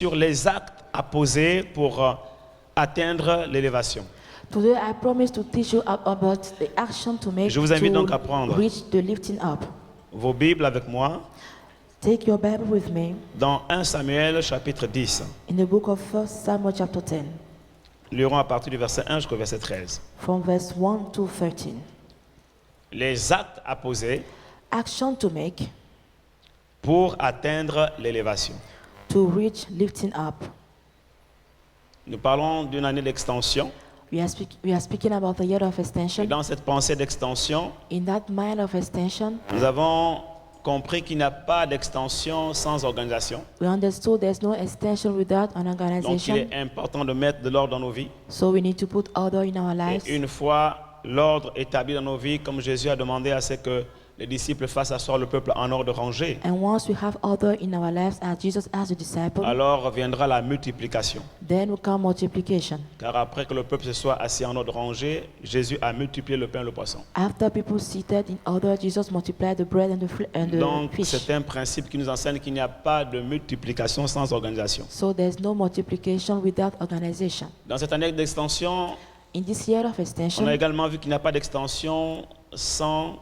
sur les actes à poser pour atteindre l'élévation. Today I promise to teach you about the action to make Je vous invite donc à to prendre reach the lifting up. vos Bibles avec moi Take your Bible with me dans 1 Samuel chapitre 10. in the book of 1 Samuel chapter 10, Nous lirons à partir du verset 1 jusqu'au verset 13. from verse 1 to 13. Les actes à poser Action to make pour atteindre l'élévation. to reach lifting up. Nous parlons d'une année d'extension. We are speaking about the year of Et extension. dans cette pensée d'extension, In that mind of extension, nous avons compris qu'il n'y a pas d'extension sans organisation. we understood there's no extension without an Donc il organization. est important de mettre de l'ordre dans nos vies. So we need to put order in our lives. Et une fois l'ordre établi dans nos vies, comme Jésus a demandé à ce que les disciples fassent asseoir le peuple en ordre rangé, And once we have order in our lives, as Jesus asked the disciples, alors viendra la multiplication. then will come multiplication. Car après que le peuple se soit assis en ordre rangé, Jésus a multiplié le pain et le poisson. After people seated in order, Jesus multiplied the bread and the Donc fish. c'est un principe qui nous enseigne qu'il n'y a pas de multiplication sans organisation. So there's no multiplication without organization. Dans cette année d'extension, In this year of on a extension, également vu qu'il n'y a pas d'extension sans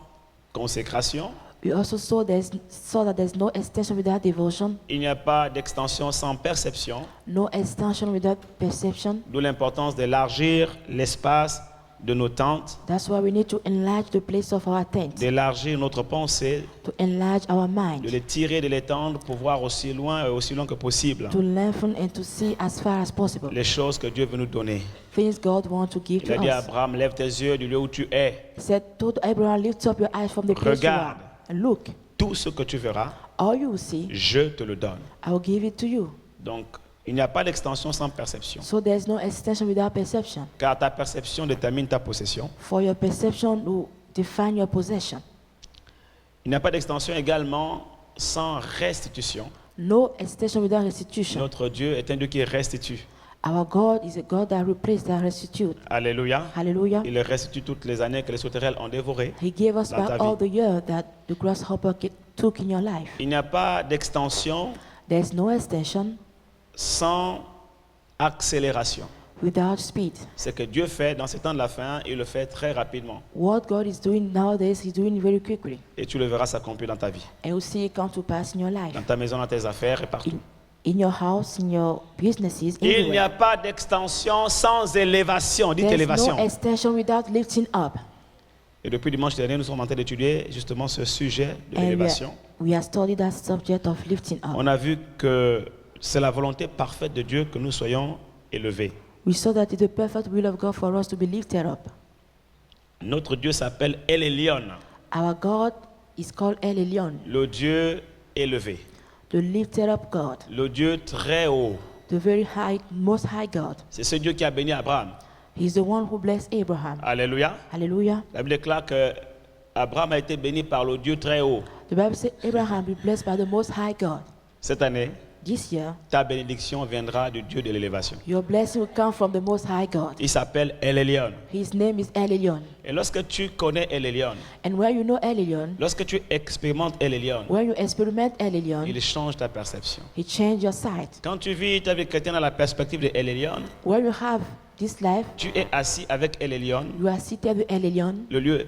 consécration. we also saw that there's no extension without devotion, Il n'y a pas d'extension sans perception. no extension without perception. D'où l'importance d'élargir l'espace de nos tentes, That's why we need to enlarge the place of our tent, d'élargir notre pensée, to enlarge our de mind, les tirer, de l'étendre pour voir aussi loin et aussi loin que possible to lengthen and to see as far as possible les choses que Dieu veut nous donner. things God wants to give Il a to dit à us. Abraham, lève tes yeux du lieu où tu es. He said, told Abraham, lift up your eyes from the place you are Regarde. and look. Tout ce que tu verras, All you will see, je te le donne. I will give it to you. Donc, il n'y a pas d'extension sans perception. So there's no extension without perception. Car ta perception détermine ta possession. For your perception will define your possession. Il n'y a pas d'extension également sans restitution. No extension without restitution. Notre Dieu est un Dieu qui restitue. Our God is a God that replaces, that restitute. Alléluia. Hallelujah. Il restitue toutes les années que les sauterelles ont dévorées. He gave us Dans ta back all vie. the year that the grasshopper took in your life. Il n'y a pas d'extension There's no extension sans accélération. without speed. Ce que Dieu fait dans ces temps de la fin, il le fait très rapidement. What God is doing nowadays, He's doing very quickly. Et tu le verras s'accomplir dans ta vie, And you see it come to pass in your life. dans ta maison, dans tes affaires et partout. In your house, in your businesses, Il n'y everywhere. a pas d'extension sans élévation. Dites There's élévation. no extension without lifting up. Et depuis dimanche dernier, nous sommes en train d'étudier justement ce sujet de And l'élévation. we are studying that subject of lifting up. On a vu que c'est la volonté parfaite de Dieu que nous soyons élevés. We saw that it's the perfect will of God for us to be lifted up. Notre Dieu s'appelle El Elyon, Our God is called El Elyon, le Dieu élevé, the lifted up God, le Dieu très haut. the very high, most high God. C'est ce Dieu qui a béni Abraham. He's the one who blessed Abraham. Alléluia. Hallelujah. La Bible déclare que Abraham a été béni par le Dieu très haut. The Bible says Abraham be blessed by the most high God. Cette année, This year, ta bénédiction viendra du Dieu de l'élévation. your blessing will come from the most high God. Il s'appelle El Elyon. His name is El Elyon. Et lorsque tu connais El Elyon, And where you know El Elyon, lorsque tu expérimentes El Elyon, where you experiment El Elyon, il change ta perception. He changed your sight. Quand tu vis ta vie chrétienne dans la perspective de El Elyon, Where you have this life, tu es assis avec El Elyon, you are seated with El Elyon, le lieu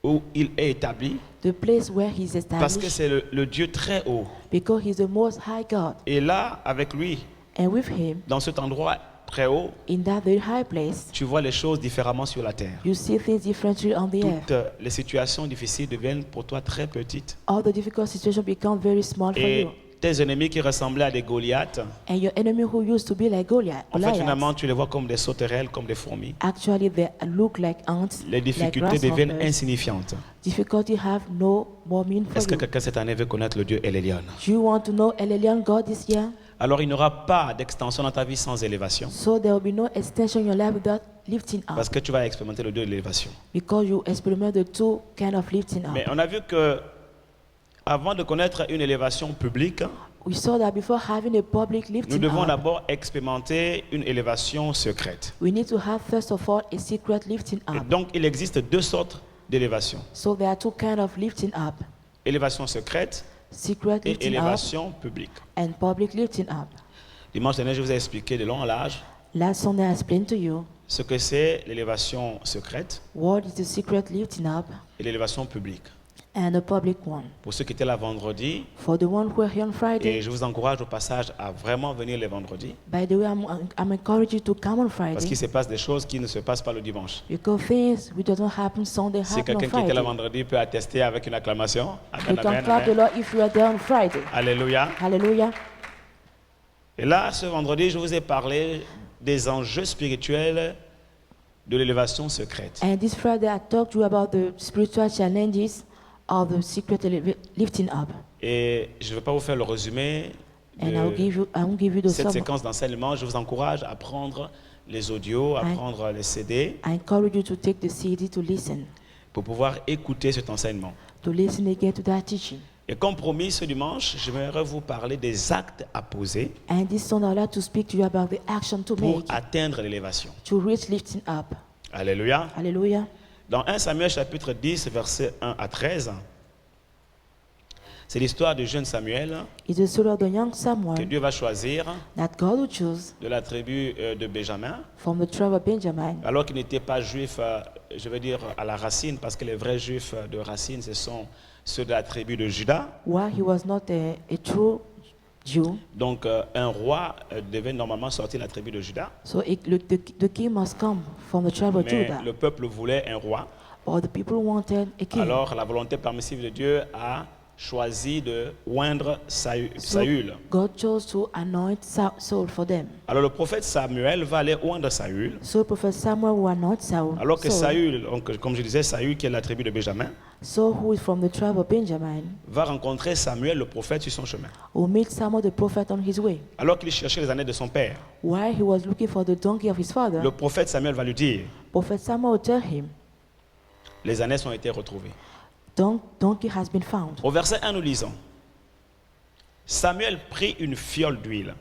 où il est établi, the place where He's parce que established, c'est le Dieu très haut. because He's the most high God. Et là, avec lui, And with Him, dans cet endroit très haut, in that very high place, tu vois les choses différemment sur la terre. you see things differently on the earth. Toutes les situations difficiles deviennent pour toi très petites. All the difficult situations become very small for Et you. tes ennemis qui ressemblaient à des Goliaths, And your enemy who used to be like Goliath, en fait, finalement, Goliath, tu les vois comme des sauterelles, comme des fourmis. actually they look like ants, Les like difficultés deviennent grasshoppers. insignifiantes. Difficulty have no more meaning for Est-ce que you. quelqu'un cette année veut connaître le Dieu El Elyon? Do you want to know El Elyon God this year? Alors, il n'y aura pas d'extension dans ta vie sans élévation. So there will be no extension in your life without lifting up, Parce que tu vas expérimenter le Dieu de l'élévation. because you experiment the two kind of lifting up. Mais on a vu que avant de connaître une élévation publique, We saw that before having a public nous lifting devons up, d'abord expérimenter une élévation secrète. we need to have first of all a secret lifting Et up. donc, il existe deux sortes d'élévation. So there are two kind of lifting up, Élévation secrète secret et lifting up élévation publique. and public lifting up. Dimanche dernier, je vous ai expliqué de long en large Last Sunday, I explained to you ce que c'est l'élévation secrète what is the secret lifting up et l'élévation publique. and the public one. Pour ceux qui étaient là vendredi, For the one who are here on et Friday, je vous encourage au passage à vraiment venir les vendredis, by the way, I'm encouraging you to come on parce Friday qu'il se passe des choses qui ne se passent pas le dimanche. because things which doesn't happen Sunday Si happen on quelqu'un qui était là Friday. vendredi peut attester avec une acclamation. You can clap the Lord if you are there on Friday. Alléluia. Hallelujah. Et là, ce vendredi, je vous ai parlé des enjeux spirituels de l'élévation secrète. And this Friday, I talked to you about the spiritual challenges of the secret lifting up. Et je ne vais pas vous faire le résumé And I won't give you the cette sum. séquence d'enseignement. Je vous encourage à prendre les audios, à prendre les CD I encourage you to take the CD to listen pour écouter cet enseignement. again to that teaching. Et comme promis, ce dimanche, je vais vous parler des actes à poser And this Sunday, I'd like to speak to you about the action to pour make atteindre l'élévation. to reach lifting up. Alléluia. Hallelujah. Dans 1 Samuel chapitre 10, versets 1 à 13, c'est l'histoire du jeune Samuel It's the story of the young que Samuel Dieu va choisir that God will choose de la tribu de Benjamin, from the tribe of Benjamin. alors qu'il n'était pas juif, je veux dire, à la racine, parce que les vrais juifs de racine, ce sont ceux de la tribu de Juda. While he was not a true Jew, Donc, un roi devait normalement sortir de la tribu de Juda, so the king must come from the tribe of mais Judah. le peuple voulait un roi. But the people wanted a king. Alors, la volonté permissive de Dieu a choisi de oindre So Saül. God chose to anoint Saul for them. Alors, le prophète Samuel va aller oindre Saül. So Prophet Samuel will anoint Saul. Alors que Saul, Saül, donc, comme je disais, Saül qui est de la tribu de Benjamin, Saul, who is from the tribe of Benjamin, va rencontrer Samuel, le prophète, sur son chemin. will meet Samuel the prophet on his way. Alors qu'il cherchait les années de son père, While he was looking for the donkey of his father, le prophète Samuel va lui dire, Prophet Samuel will tell him, les années ont été retrouvées. donkey has been found. Au verset 1, nous lisons, Samuel prit une fiole d'huile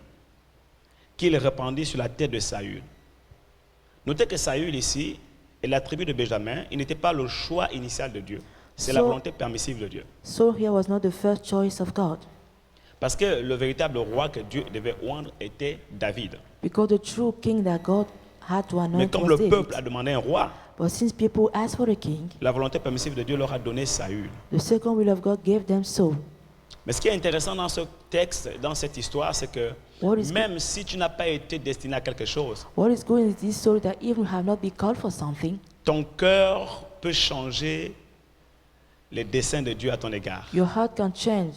qu'il répandit sur la tête de Saül. Notez que Saül ici et la tribu de Benjamin, il n'était pas le choix initial de Dieu. C'est la So- volonté permissive de Dieu. Saul here was not the first choice of God, Parce que le véritable roi que Dieu devait oindre était David. because the true king that God had to Mais anoint comme was le David. peuple a demandé un roi, But since people asked for a king, la volonté permissive de Dieu leur a donné Saül. the second will of God gave them Saul. Mais ce qui est intéressant dans ce texte, dans cette histoire, c'est que What is même si tu n'as pas été destiné à quelque chose, What is good in this story that even have not been called for something, ton cœur peut changer les desseins de Dieu à ton égard. your heart can change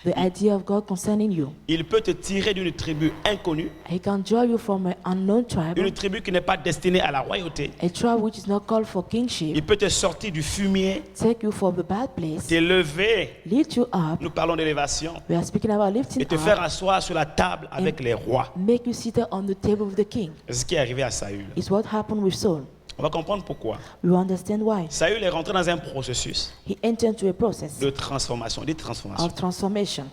the idea of God concerning you. Il peut te tirer d'une tribu inconnue, He can draw you from an unknown tribe, une tribu qui n'est pas destinée à la royauté. a tribe which is not called for kingship, Il peut te sortir du fumier, take you from the bad place, t'élever. lift you up. Nous parlons d'élévation. We are speaking about lifting Et te faire up, asseoir sur la table avec les rois. make you seated on the table with the king. C'est ce qui est arrivé à Saül. It's what happened with Saul. On va comprendre pourquoi. We will understand why. Saül est rentré dans un processus He entered into a process de transformation, de transformation. of transformation.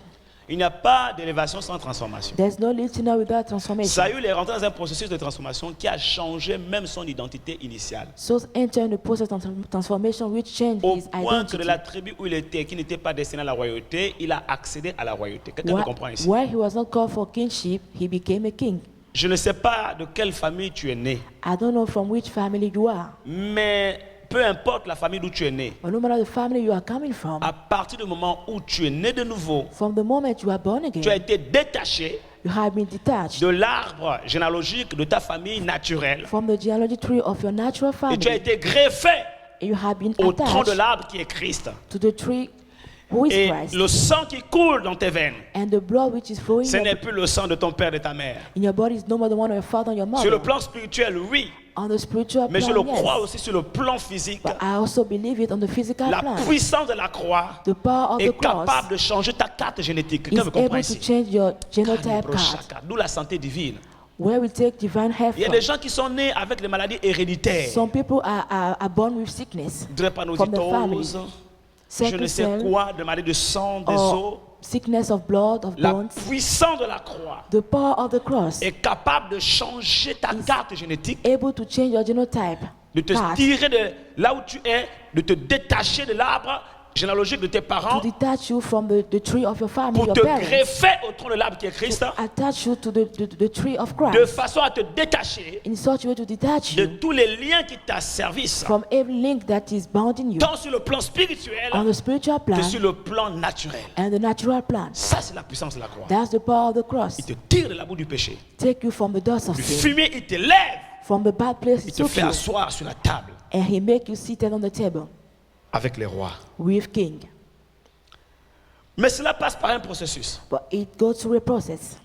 Il n'y a pas d'élévation sans transformation. There's no lifting up without transformation. Saül est rentré dans un processus de transformation qui a changé même son identité initiale. Saul entered in the process of transformation which changed Au his point que de identity. la tribu où il était, qui n'était pas destiné à la royauté, il a accédé à la royauté. Quelqu'un me comprend ici? While he was not called for kingship, he became a king. Je ne sais pas de quelle famille tu es né, I don't know from which family you are, mais peu importe la famille d'où tu es né, but no matter the family you are coming from, à partir du moment où tu es né de nouveau, from the moment you are born tu as again, été détaché you have been detached de l'arbre généalogique de ta famille naturelle from the genealogy tree of your natural et tu as family, été greffé and you have been au tronc de attached l'arbre qui est Christ. to the tree who is Et Christ, le sang qui coule dans tes veines, and the blood which is flowing ce n'est plus le sang de ton père et de ta mère. in your body is no more the one of your father and your Sur le mother. plan spirituel, oui, On the spiritual mais je plan, le crois yes, aussi sur le plan physique. but I also believe it on the physical La plan. puissance de la croix The power of est the cross capable de changer ta carte génétique. is Quelqu'un me comprend able to ici? change your genotype card, D'où la santé divine. where we take divine health Il y a from. des gens qui sont nés avec les maladies héréditaires. Some people are born with sickness from the family. Drépanocytose, je Sickle ne sais cell quoi, de maladies de sang, des os. or sickness of blood, of La bones. puissance de la croix The power of the cross est capable de changer ta carte génétique, able to change your genotype de te card, tirer de là où tu es, de te détacher de l'arbre généalogique de tes parents to detach you from the tree of your family, pour your te parents, greffer au tronc de l'arbre qui est Christ, attach you to the tree of de Christ, façon à te détacher in such a way to detach de you tous les liens qui t'asservissent, from every link that is bounding you tant sur le plan spirituel on the spiritual que plan sur le plan naturel. and the natural plan. Ça, c'est la puissance de la croix. That's the power of the cross. Il te tire de la boue du péché. Take you from the dust of Du sin, fumier, il te lève. from the bad place Il it te took fait you, asseoir sur la table and he make you seated on the table avec les rois. with king. Mais cela passe par un processus. But it goes through a process.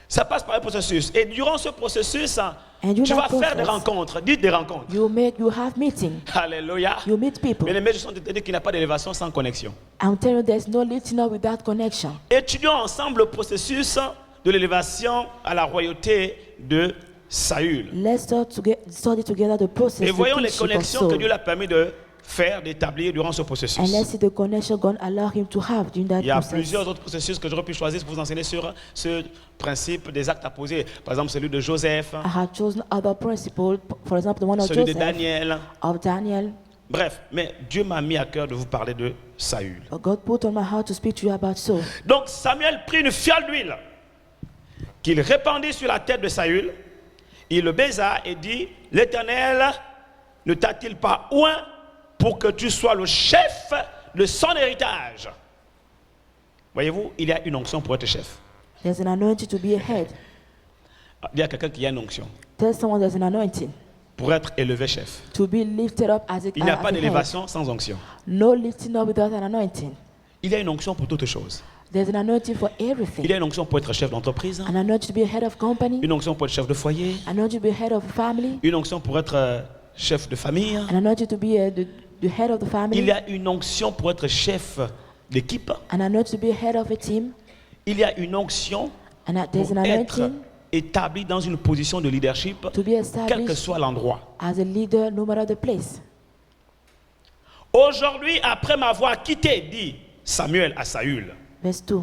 Ça passe par un processus. Et durant ce processus, And you tu vas that faire des process, rencontres. Dites des rencontres. you have meeting, Alléluia. you meet people. Bien aimé, je suis en train de te dire qu'il n'y a pas d'élévation sans connexion. I'm telling you, there's no lifting up without connection. Étudions ensemble le processus de l'élévation à la royauté de Saül. Let's study together the process, Et the voyons les kingship of connexions que Saul. Dieu l'a permis de faire, d'établir durant ce And processus. let's see the connection God allow him to have during that Il y a process. plusieurs autres processus que j'aurais pu choisir pour vous enseigner sur ce principe des actes à poser. Par exemple, celui de Joseph, I have chosen other principles, for example, the one of celui de Joseph, Daniel. of Daniel. Bref, mais Dieu m'a mis à cœur de vous parler de Saül. But God put on my heart to speak to you about Saul. Donc Samuel prit une fiole d'huile qu'il répandit sur la tête de Saül. Il le baisa et dit, l'Éternel ne t'a-t-il pas oint pour que tu sois le chef de son héritage? Voyez-vous, il y a une onction pour être chef. There's an anointing to be a head. Il y a quelqu'un qui a une onction Tell someone there's an anointing pour être élevé chef. to be lifted up as a, Il n'y a as pas a head. d'élévation sans onction. No lifting up without an anointing. Il y a une onction pour toutes choses. There's an anointing for Il everything. y a une onction pour être chef d'entreprise, An anointing to be a head of company. une onction pour être chef de foyer, An anointing to be a head of a family. une onction pour être chef de famille. An anointing to be the head of the Il family. y a une onction pour être chef d'équipe. An anointing to be a head of a team. Il y a une onction There's pour an être anointing établi dans une position de leadership, to be quel que established soit l'endroit. as a leader no matter the place. Aujourd'hui, après m'avoir quitté, dit Samuel à Saül, Verse 2.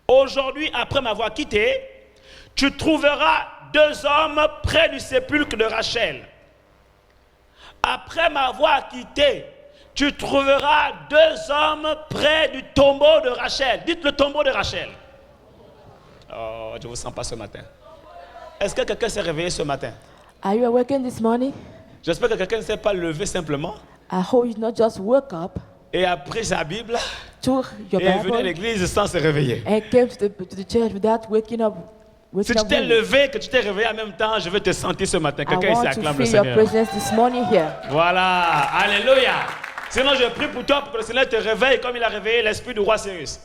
aujourd'hui, après m'avoir quitté, tu trouveras 2 hommes près du sépulcre de Rachel. Après m'avoir quitté, tu trouveras 2 hommes près du tombeau de Rachel. Dites le tombeau de Rachel. Oh, je ne vous sens pas ce matin. Est-ce que quelqu'un s'est réveillé ce matin? Are you awakened this morning? J'espère que quelqu'un ne s'est pas levé simplement I hope you not just woke up, et a pris sa Bible took your et est venu à Bible, l'église sans se réveiller. and came to the church without waking up. Si tu t'es levé, que tu t'es réveillé en même temps, je veux te sentir ce matin. I Quelqu'un ici want to acclame le feel your Seigneur. presence this morning here. Voilà, alléluia. Sinon, je prie pour toi pour que le Seigneur te réveille comme il a réveillé l'esprit du roi Cyrus.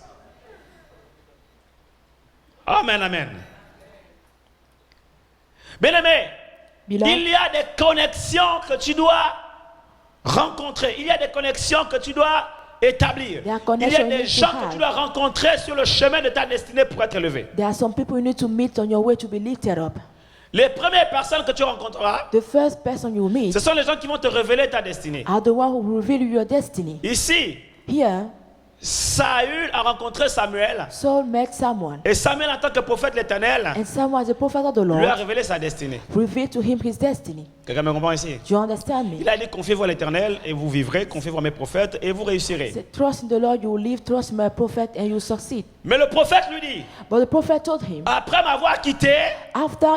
Amen, amen. Bien-aimé, Beloved, il y a des connexions que tu dois rencontrer. Il y a des connexions que tu dois établir. There are Il y a connections you des need to gens que have. tu dois rencontrer sur le chemin de ta destinée pour être élevé. there are some people you need to meet on your way to be lifted up. Les premières personnes que tu rencontreras, The first person you meet ce sont les gens qui vont te révéler ta destinée. are the one who will reveal your destiny. Ici, Here, Saül a rencontré Samuel. Saul met someone, Et Samuel, en tant que prophète de l'Éternel, and someone, as a prophet of the lui a Lord, révélé sa destinée. revealed to him his destiny. Quelqu'un me comprend ici? Do you understand me? Il a dit, confiez-vous à l'Éternel et vous vivrez, confiez-vous à mes prophètes et vous réussirez. Say, trust in the Lord, you will live, trust my prophet, and you will succeed. Mais le prophète lui dit, But the prophet told him, après m'avoir quitté, after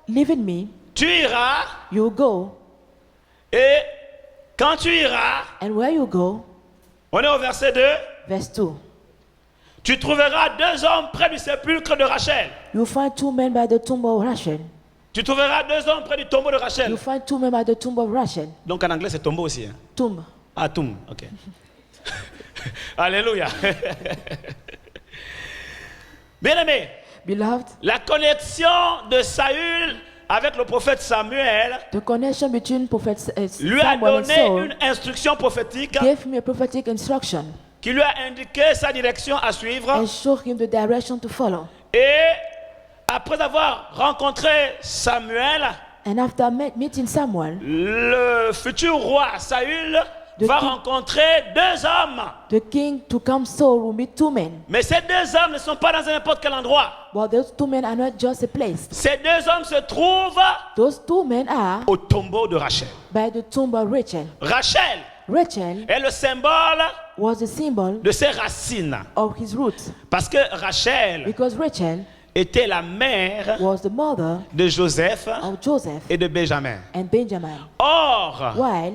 leaving me, tu iras you will go, et quand tu iras, and where you go, on est au verset 2, verse 2, tu trouveras 2 hommes près du sépulcre de Rachel. you will find 2 men by the tomb of Rachel. Tu trouveras 2 hommes près du tombeau de You Rachel. will find 2 men by the tomb of Rachel. Donc en anglais c'est tombeau aussi. Hein? Tomb. Ah, tombe, ok. Alléluia. Bien-aimé, Beloved, la connexion de Saül avec le prophète Samuel the connection between prophet lui a Samuel and donné Saul une instruction prophétique gave him a prophetic instruction qui lui a indiqué sa direction à suivre. and showed him the direction to follow. Et après avoir rencontré Samuel, And after meeting Samuel, le futur roi Saül va rencontrer 2 hommes. the king to come Saul will meet 2 men. Mais ces 2 hommes ne sont pas dans n'importe quel endroit. But those 2 men are not just a place. Ces 2 hommes se trouvent Those 2 men are au tombeau de Rachel. by the tomb of Rachel. Rachel, Rachel est le symbole was the symbol de ses racines. of his roots Parce que Rachel because Rachel était la mère was the mother de Joseph of Joseph et de Benjamin. and Benjamin. Or, While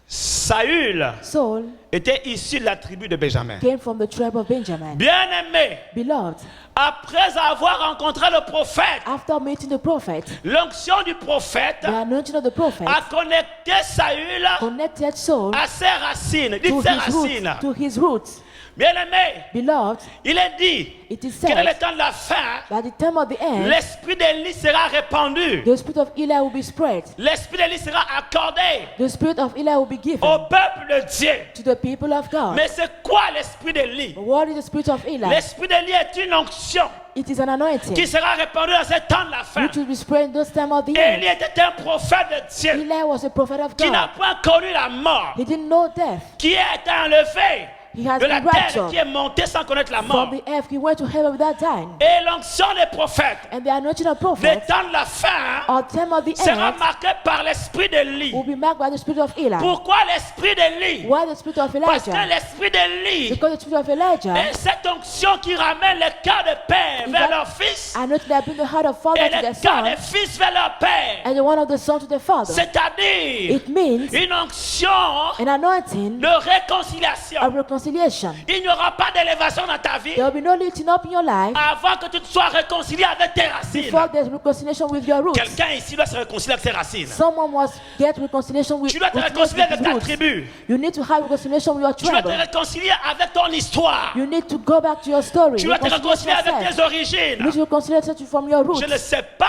Saül Saul était issu de la tribu de Benjamin. came from the tribe of Benjamin. Bien-aimé, Beloved, après avoir rencontré le prophète, after meeting the prophet, l'onction du prophète the anointing of the prophet a connecté Saül connected Saul à ses racines. to Dites ses his racines. roots. To his roots. Bien-aimé, Beloved, il est dit it is que dans le said temps de la fin, that at the time of the end, l'esprit d'Élie sera répandu. the spirit of Eli will be spread. L'esprit d'Élie sera accordé The spirit of Eli will be given au peuple de Dieu. to the people of God. Mais c'est quoi l'esprit d'Élie? But what is the spirit of Eli? L'esprit d'Élie est une onction It is an anointing qui sera répandue dans ce temps de la fin. which will be spread in those time of the Élie end. était un prophète de Dieu Eli was a prophet of qui n'a God. point connu la mort, He didn't know death. qui est enlevé He has de la been terre, raptured qui est monté sans connaître la mort. from the earth. He went to heaven without dying. Et l'onction des prophètes And the anointing of des prophets temps de la fin at the time of the sera end marqué par l'esprit d'Élie. will be marked by the spirit of Eli. Pourquoi l'esprit d'Élie? Why the spirit of Parce que Elijah? l'esprit d'Élie Because the spirit of Elijah est cette onction qui ramène les cœurs de père is vers that leur fils anointing that bring the heart of father et to les their cœurs son des fils vers leur père. and the one of the son to the father. C'est-à-dire It means une onction an anointing de réconciliation. of reconciliation. Il n'y aura pas d'élévation dans ta vie There will be no lifting up in your life avant que tu te sois réconcilié avec tes racines. before there's reconciliation with your roots. Quelqu'un ici doit se réconcilier avec ses racines. Someone must get reconciliation with, Tu dois te with réconcilier his avec ta roots. tribu. You need to have reconciliation with your Tu dois te tribe. réconcilier avec ton histoire. You need to go back to your story. Tu dois te Reconcile réconcilier avec yourself. tes origines. You need to reconcile yourself from your roots. Je ne sais pas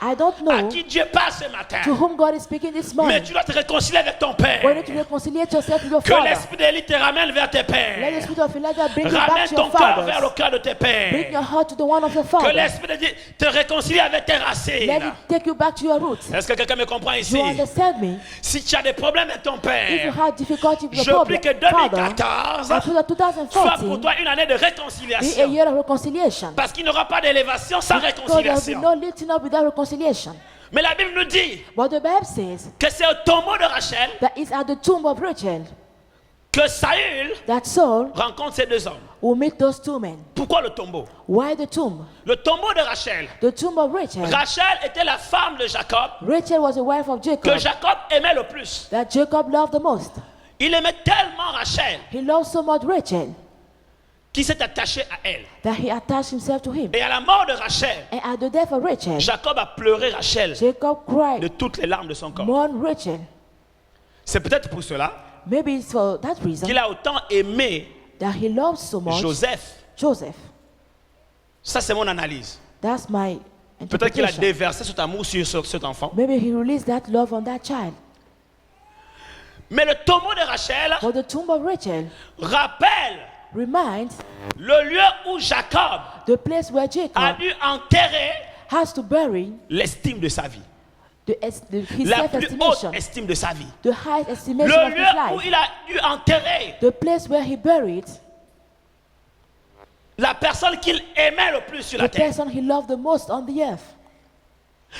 I don't à know qui Dieu parle ce matin. to whom God is speaking this Mais morning. tu dois te réconcilier avec ton père. But you need to reconciliate yourself with your Que father. l'esprit d'Élie te ramène vers tes Let the pères. spirit of Elijah bring you back Ramène to your ton cœur vers le fathers. cœur de tes Bring pères. your heart to the one of your Que father. l'esprit d'Élie te réconcilie avec tes Let racines. it take you back to your roots. Est-ce que quelqu'un me comprend ici? You understand me? Si tu as des problèmes avec ton If you père, had difficulty with je your prie problem, que father, 2014 I pray that soit pour 2014 toi une année de be a réconciliation. year of reconciliation. Parce qu'il n'y aura pas d'élévation sans Because there will be réconciliation. no lifting up without reconciliation. Mais la Bible nous dit But the Bible says que c'est au tombeau de Rachel that it's at the tomb of Rachel que Saül that Saul rencontre ces deux hommes. will meet those two men. Pourquoi le tombeau? Why the tomb? Le tombeau de Rachel. The tomb of Rachel. Rachel était la femme de Jacob Rachel was the wife of que Jacob Jacob aimait le plus. that Jacob loved the most. Il aimait tellement Rachel He loved so much Rachel qu'il s'est attaché à elle. that he attached himself to him. Et à la mort de Rachel, And at the death of Rachel, Jacob a pleuré Rachel Jacob de cried, toutes les larmes de son corps. mourn Rachel. C'est peut-être pour cela Maybe it's for that reason qu'il a autant aimé that he loved so much Joseph. Joseph. Ça, c'est mon analyse. That's my Peut-être qu'il a interpretation. déversé cet amour sur cet enfant. Maybe he released that love on that child. Mais le tombeau de Rachel But the tomb of Rachel rappelle reminds le lieu où Jacob the place where a Jacob dû enterrer has to bury l'estime de sa vie. his La plus haute self-estimation, estime de sa vie. the high estimation Le of his lieu où life, il a dû enterrer the place where he buried la personne qu'il aimait le plus sur la the terre. person he loved the most on the earth,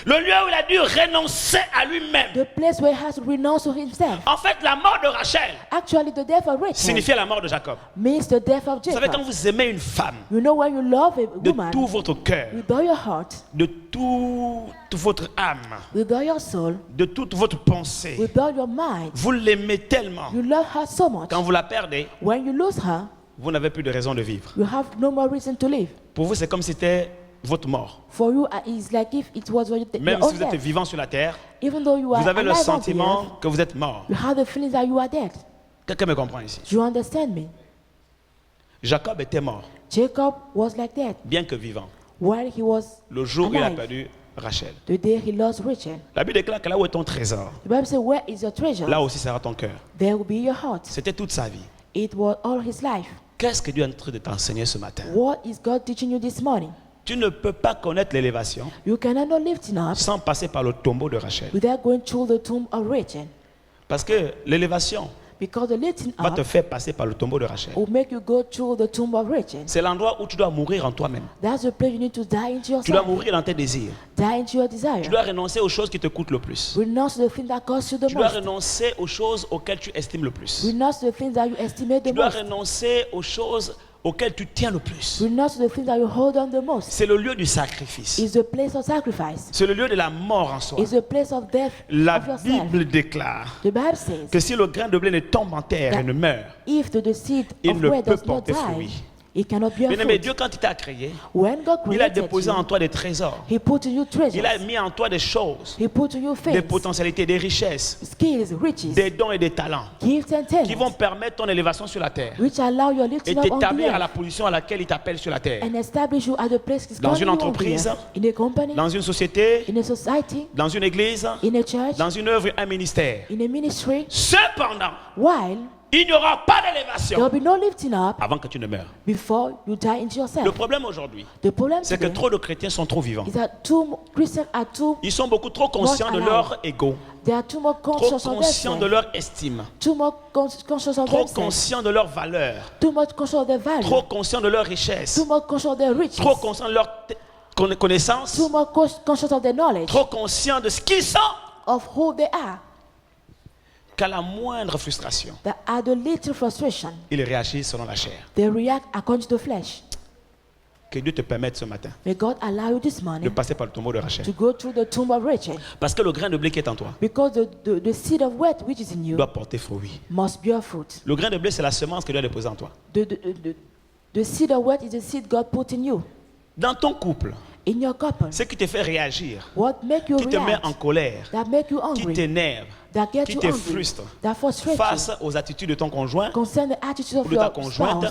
Le lieu où il a dû renoncer à lui-même. the place where he has to renounce to himself. En fait, la mort de Rachel Actually, the death of Rachel signifiait la mort de Jacob. means the death of Vous savez, quand Jacob. vous aimez une femme You know, when you love a de woman tout votre cœur, with all your heart, de toute votre âme, with all your soul, de toute votre pensée, with all your mind, vous l'aimez tellement. you love her so much. Quand vous la perdez, When you lose her, vous n'avez plus de raison de vivre. you have no more reason to live. Pour vous, c'est comme si c'était votre mort. For you, it's like if it was your Même own si vous êtes death. vivant sur la terre, Even though you are vous avez le alive on the sentiment earth, que vous êtes mort. you have the feeling that you are dead. Quelqu'un me comprend ici. Do you understand me? Jacob était mort, Jacob was like that bien que vivant, while he was le jour où il a alive. perdu Rachel. The day he lost Rachel. La Bible déclare que là où est ton trésor, The Bible says, "Where is your treasure? là aussi sera ton cœur. There will be your heart." C'était toute sa vie. It was all his life. Qu'est-ce que Dieu est en train de t'enseigner ce matin? What is God teaching you this morning? Tu ne peux pas connaître l'élévation You cannot know lifting up sans passer par le tombeau de Rachel. without going through the tomb of Rachel. Parce que l'élévation Because the lifting va te up faire passer par le tombeau de Rachel. will make you go through the tomb of Rachel. C'est l'endroit où tu dois mourir en toi-même. That's the place you need to die into Tu dois yourself. mourir dans tes désirs. Die into your desire. Tu dois renoncer aux choses qui te coûtent le plus. Renounce the thing that costs you the Tu dois most. renoncer aux choses auxquelles tu estimes le plus. Renounce the things that you estimate Tu the dois most. renoncer aux choses auxquelles tu tiens le plus. Renounce the things that you hold on the most. C'est le lieu du sacrifice. It's the place of sacrifice. C'est le lieu de la mort en soi. It's the place of death La of yourself. Bible déclare The Bible says que si le grain de blé ne tombe en terre et ne meurt, if the seed il of ne wheat peut does not porter die, fruit. it cannot bear Bien-aimé, fruit. Dieu, quand il t'a créé, When God il a created déposé en you, toi des trésors. He put in you Il a treasures. mis en toi des choses, He put in you des things, potentialités, des richesses, skills, riches, des dons et des talents gifts and qui vont talents, permettre ton élévation sur la terre which allow your et lifting up on the t'établir à la earth position à laquelle il t'appelle sur la terre. and establish you at the place He's Dans calling une you on the entreprise, earth. In a company, Dans une société, in a society, dans une église, in a church, dans une œuvre, un ministère. in a ministry, Cependant, while il n'y aura pas there d'élévation will be no lifting up avant que tu ne meurs. before you die into Le yourself. problème aujourd'hui, The problem c'est que today trop de chrétiens sont trop vivants. is that Christians are too Ils sont beaucoup trop conscients de leur ego, they are too more trop conscious of conscients de themselves, leur estime, too more conscious of trop themselves, conscients de leur valeur, too much conscious of their value, trop conscients de leur richesse, too much conscious of their riches, trop conscients de leur connaissance, too much conscious of their knowledge, trop conscients de ce qu'ils sont, of who they are, qu'à la moindre frustration, that at the little frustration, ils réagissent selon la chair. they react according to the flesh. Que Dieu te permette ce matin May God allow you this de morning passer par le tombeau de Rachel. to go through the tomb of Rachel, Parce que le grain de blé qui est en toi because the seed of wheat which is in you doit porter fruit. must bear fruit. Le grain de blé, c'est la semence que Dieu a déposée en toi. The seed of wheat is the seed God put in you. Dans ton couple, In your couple, ce qui te fait réagir, what make you qui te met react, en colère, that make you qui angry, t'énerve, that get qui you te angry, frustre that frustrates face you, aux attitudes de ton conjoint, concern the attitude of ou de ta your conjointe,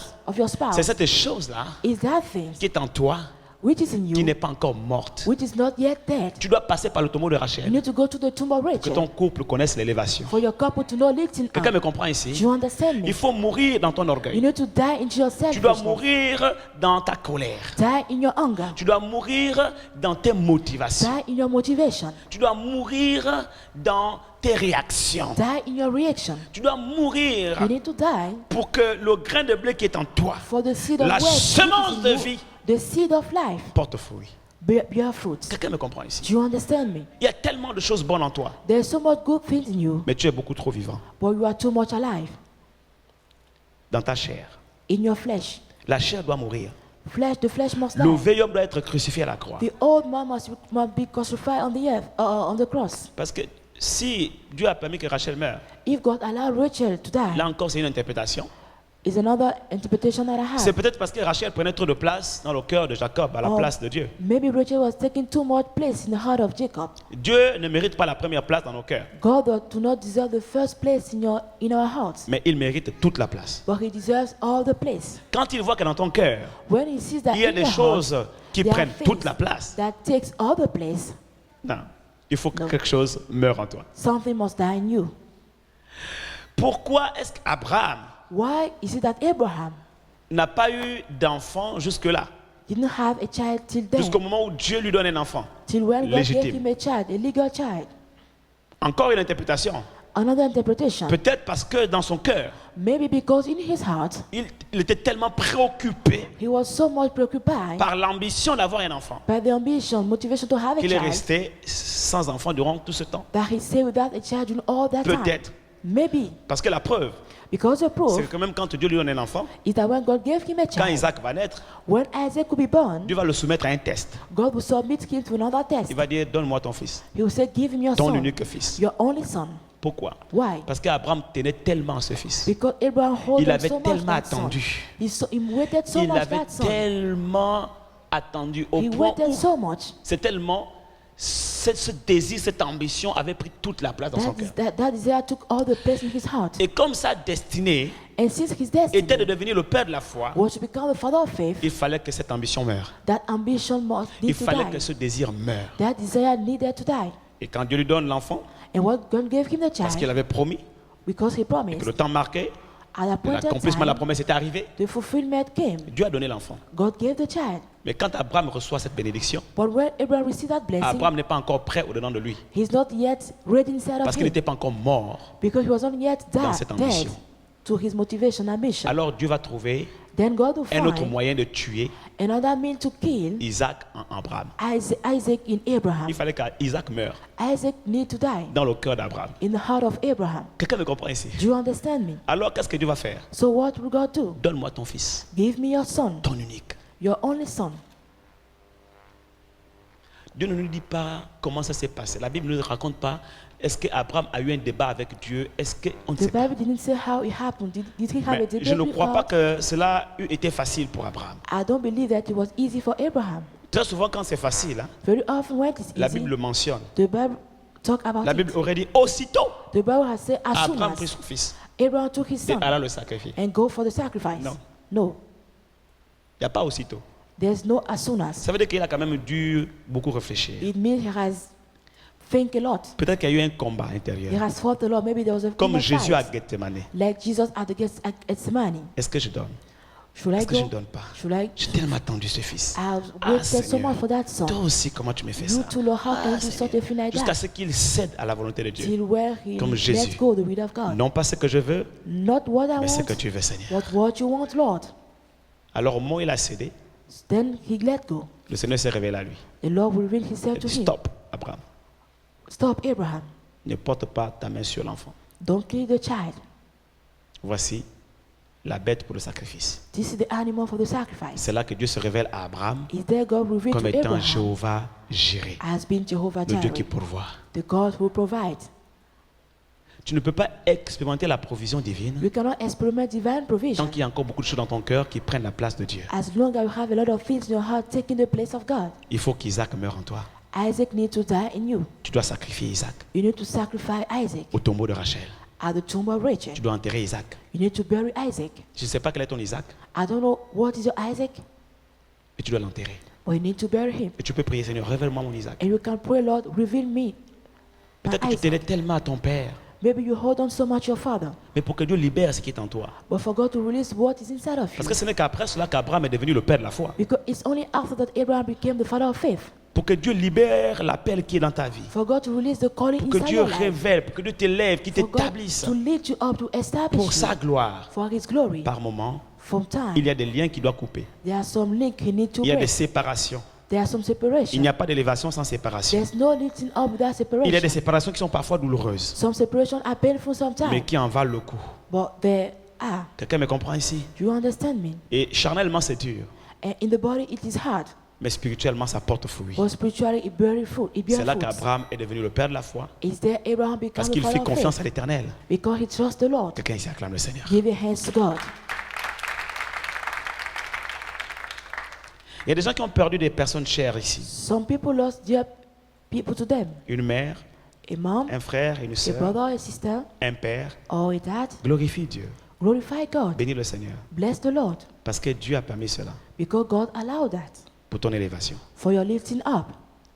spouse, c'est cette chose-là is that thing qui est en toi, which is in qui n'est you, pas encore morte. which is not yet dead. Tu dois passer par le tombeau de You Rachel need to go to the tomb of pour que ton Rachel couple connaisse l'élévation. for your couple to know lifting Quelqu'un me up. comprend Do ici? you understand me? Il faut mourir dans ton You orgueil. need to die into your Tu dois selfishness. mourir dans ta colère. Die in your anger. Tu dois mourir dans tes motivations. Die in your motivation. Tu dois mourir dans tes réactions. Die in your reaction. Tu dois mourir You need to die pour que le grain de blé qui est en toi, for the seed of la wheat which is semence in de you, vie, the seed of life, porte fruit. bear fruit. Quelqu'un me comprend ici? Do you understand me? Il y a tellement de choses bonnes en toi, There's so much good things in you, mais tu es beaucoup trop vivant but you are too much alive dans ta chair. in your flesh. La chair doit mourir. The flesh must Le die. vieil homme doit être crucifié à la croix. The old man must be crucified on the earth, on the cross. Parce que si Dieu a permis que Rachel meure, If God allowed Rachel to die, là encore c'est une interprétation. is another interpretation that I C'est have. peut-être parce que Rachel prenait trop de place dans le cœur de Jacob à la Oh. place de Dieu. Maybe Rachel was taking too much place in the heart of Jacob. Dieu ne mérite pas la première place dans nos cœurs, God do not deserve the first place in our hearts, mais il mérite toute la place. but He deserves all the place. Quand il voit que dans ton cœur, When He sees that il y a in des your choses heart, qui there are prennent things toute la place, that takes all the place, non, il faut que Non. quelque chose meure en toi. something must die in you. Pourquoi est-ce qu'Abraham Why is it that Abraham n'a pas eu d'enfant jusque-là, didn't have a child till then, jusqu'au moment où Dieu lui donne un enfant? till when God gave légitime? him a child, a legal child? Encore une interprétation. Another interpretation, Peut-être parce que dans son cœur, maybe because in his heart, il était tellement préoccupé he was so much preoccupied par l'ambition d'avoir un enfant by the ambition, motivation to have a qu'il est child, resté sans enfant durant tout ce temps. that he stayed without a child during all that time. Peut-être. Maybe Parce que la preuve, because the c'est proof que quand même quand Dieu lui donne un enfant, is that when God gave him a quand child, Isaac va naître, when Isaac could be born, Dieu va le soumettre à un test. God will submit him to another test. Il va dire, donne-moi ton fils, He will say, give him your ton son, unique fils. your only son. Pourquoi? Why? Parce qu'Abraham tenait tellement à ce fils. Because Abraham held Il on avait so much tellement that son. attendu. He waited so Il much avait that son. tellement attendu au He point waited où so much c'est tellement ce désir, cette ambition avait pris toute la place dans son cœur. that desire took all the place in his heart. Et comme sa destinée And since his était de destiny devenir le père de la foi, was to become the father of faith, il fallait que cette ambition meure. that ambition must Il need to fallait die. que ce désir meure. That desire needed to die. Et quand Dieu lui donne l'enfant, And what God gave him the parce qu'il child, avait promis because he que promised, le temps marqué, At appointed l'accomplissement de la time, promesse était arrivé. the fulfillment came. Dieu a donné l'enfant. God gave the child. Mais quand Abraham reçoit cette bénédiction, But when Abraham received that blessing, Abraham n'est pas encore prêt au-dedans de lui. he's not yet ready inside Parce of qu'il him. n'était pas encore mort. Because he was not yet dans dead cette ambition. to his motivation and mission. Alors Dieu va trouver Then God will un autre find moyen de tuer another mean to kill Isaac en Abraham. Isaac in Abraham. Il fallait qu'Isaac meure Isaac need to die dans le cœur d'Abraham. in the heart of Abraham. Quelqu'un me comprend ici? Do you understand me? Alors qu'est-ce que Dieu va faire? So what will God do? Donne-moi ton fils, Give me your son, ton unique. your only son. Dieu ne nous dit pas comment ça s'est passé. La Bible ne nous raconte pas. Est-ce qu'Abraham a eu un débat avec Dieu? Est-ce qu'on ne The sait pas. Bible didn't say how it happened. Did he have a Mais debate je ne with crois pas God? que cela eût été facile pour Abraham. I don't believe that it was easy for Abraham. Très souvent quand c'est facile, hein, Very often when it is la easy, Bible le mentionne. the Bible talk about La Bible it. aurait dit aussitôt, The Bible has said as soon Abraham prit as son fils Abraham took his et son alla le sacrifier. and go for the sacrifice. Non. No, Il n'y a pas aussitôt. there's no as soon as. Ça veut dire qu'il a quand même dû beaucoup réfléchir. It means he has think a lot. Peut-être qu'il y a eu un combat He intérieur. has fought a lot. Maybe there was a Comme inner Jésus à fight. Gethsemane. Like Jesus at the Gethsemane. Est-ce que je donne? Should I Est-ce que je ne go? donne pas? Should I? J'ai tellement attendu ce fils. I've Ah, waited so Seigneur. much for that son. Toi aussi, comment tu me fais You ça? too, Lord, how can Ah, you do such a Seigneur. thing like Jusqu'à that? ce qu'il cède à la volonté de Dieu. Till where he Comme Jésus. lets go the will of God. Non pas ce que je veux, Not what I mais ce que want, tu veux, Seigneur. but what you want, Lord. Alors au moment où il a cédé, Then he let go. le Seigneur s'est révélé à lui. The Lord will reveal himself Il to dit, him. stop, Abraham. Stop, Abraham. Ne porte pas ta main sur l'enfant. Don't kill the child. Voici la bête pour le sacrifice. This is the animal for the sacrifice. C'est là que Dieu se révèle à Abraham Is there God revealed comme to étant Abraham Jéhovah Jireh, as being Jehovah le Dieu qui Jireh, pourvoit. the God who provides. Tu ne peux pas expérimenter la provision divine You cannot experiment divine tant provision qu'il y a encore beaucoup de choses dans ton cœur qui prennent la place de Dieu. as long as you have a lot of things in your heart taking the place of God. Il faut qu'Isaac meure en toi. Isaac needs to die in you. Tu dois sacrifier Isaac You need to sacrifice Isaac au tombeau de Rachel. at the tomb of Rachel. Tu dois enterrer Isaac. You need to bury Isaac. Je ne sais pas quel est ton Isaac, I don't know what is your Isaac, mais tu dois l'enterrer. but you need to bury him. Et tu peux prier, Seigneur, révèle-moi mon Isaac. And you can pray, Lord, reveal me my Peut-être que tu Isaac. tenais tellement à ton père, Maybe you hold on so much your father, mais pour que Dieu libère ce qui est en toi. but for God to release what is inside of Parce you. que ce n'est qu'après cela qu'Abraham est devenu le père de la foi. Because it's only after that Abraham became the father of faith. Pour que Dieu libère l'appel qui est dans ta vie. For God to release the calling Pour que inside Dieu your life. révèle, pour que Dieu t'élève, qu'il For God t'établisse to lead you up, to establish pour sa you gloire. for His glory. Par moment, From il time, y a des liens qui doivent couper. there are some links you need to Il y a des break. séparations. There are some Il separation. n'y a pas d'élévation sans séparation. There's no lifting up without Il y a separation. des séparations qui sont parfois douloureuses, Some separation are painful mais sometimes, qui en valent le coup. but there are. Quelqu'un me comprend ici? Do you understand me? Et charnellement, c'est dur, And in the body it is hard, mais spirituellement, ça porte fruit. but spiritually it bears fruit. It C'est bears là fruit. qu'Abraham est devenu le père de la foi, Is there Abraham become parce the qu'il fit father of confiance à faith? l'Éternel. Because he trusts the Lord. Quelqu'un ici acclame le Seigneur. Give your hands to God. Il y a des gens qui ont perdu des personnes chères ici. Some people lost dear people to them. Une mère, A mom, un frère, une a sœur, brother, a sister, un père. or a dad. Glorifie Dieu. Glorify God. Bénis le Seigneur. Bless the Lord. Parce que Dieu a permis cela Because God allowed that pour ton élévation. for your lifting up.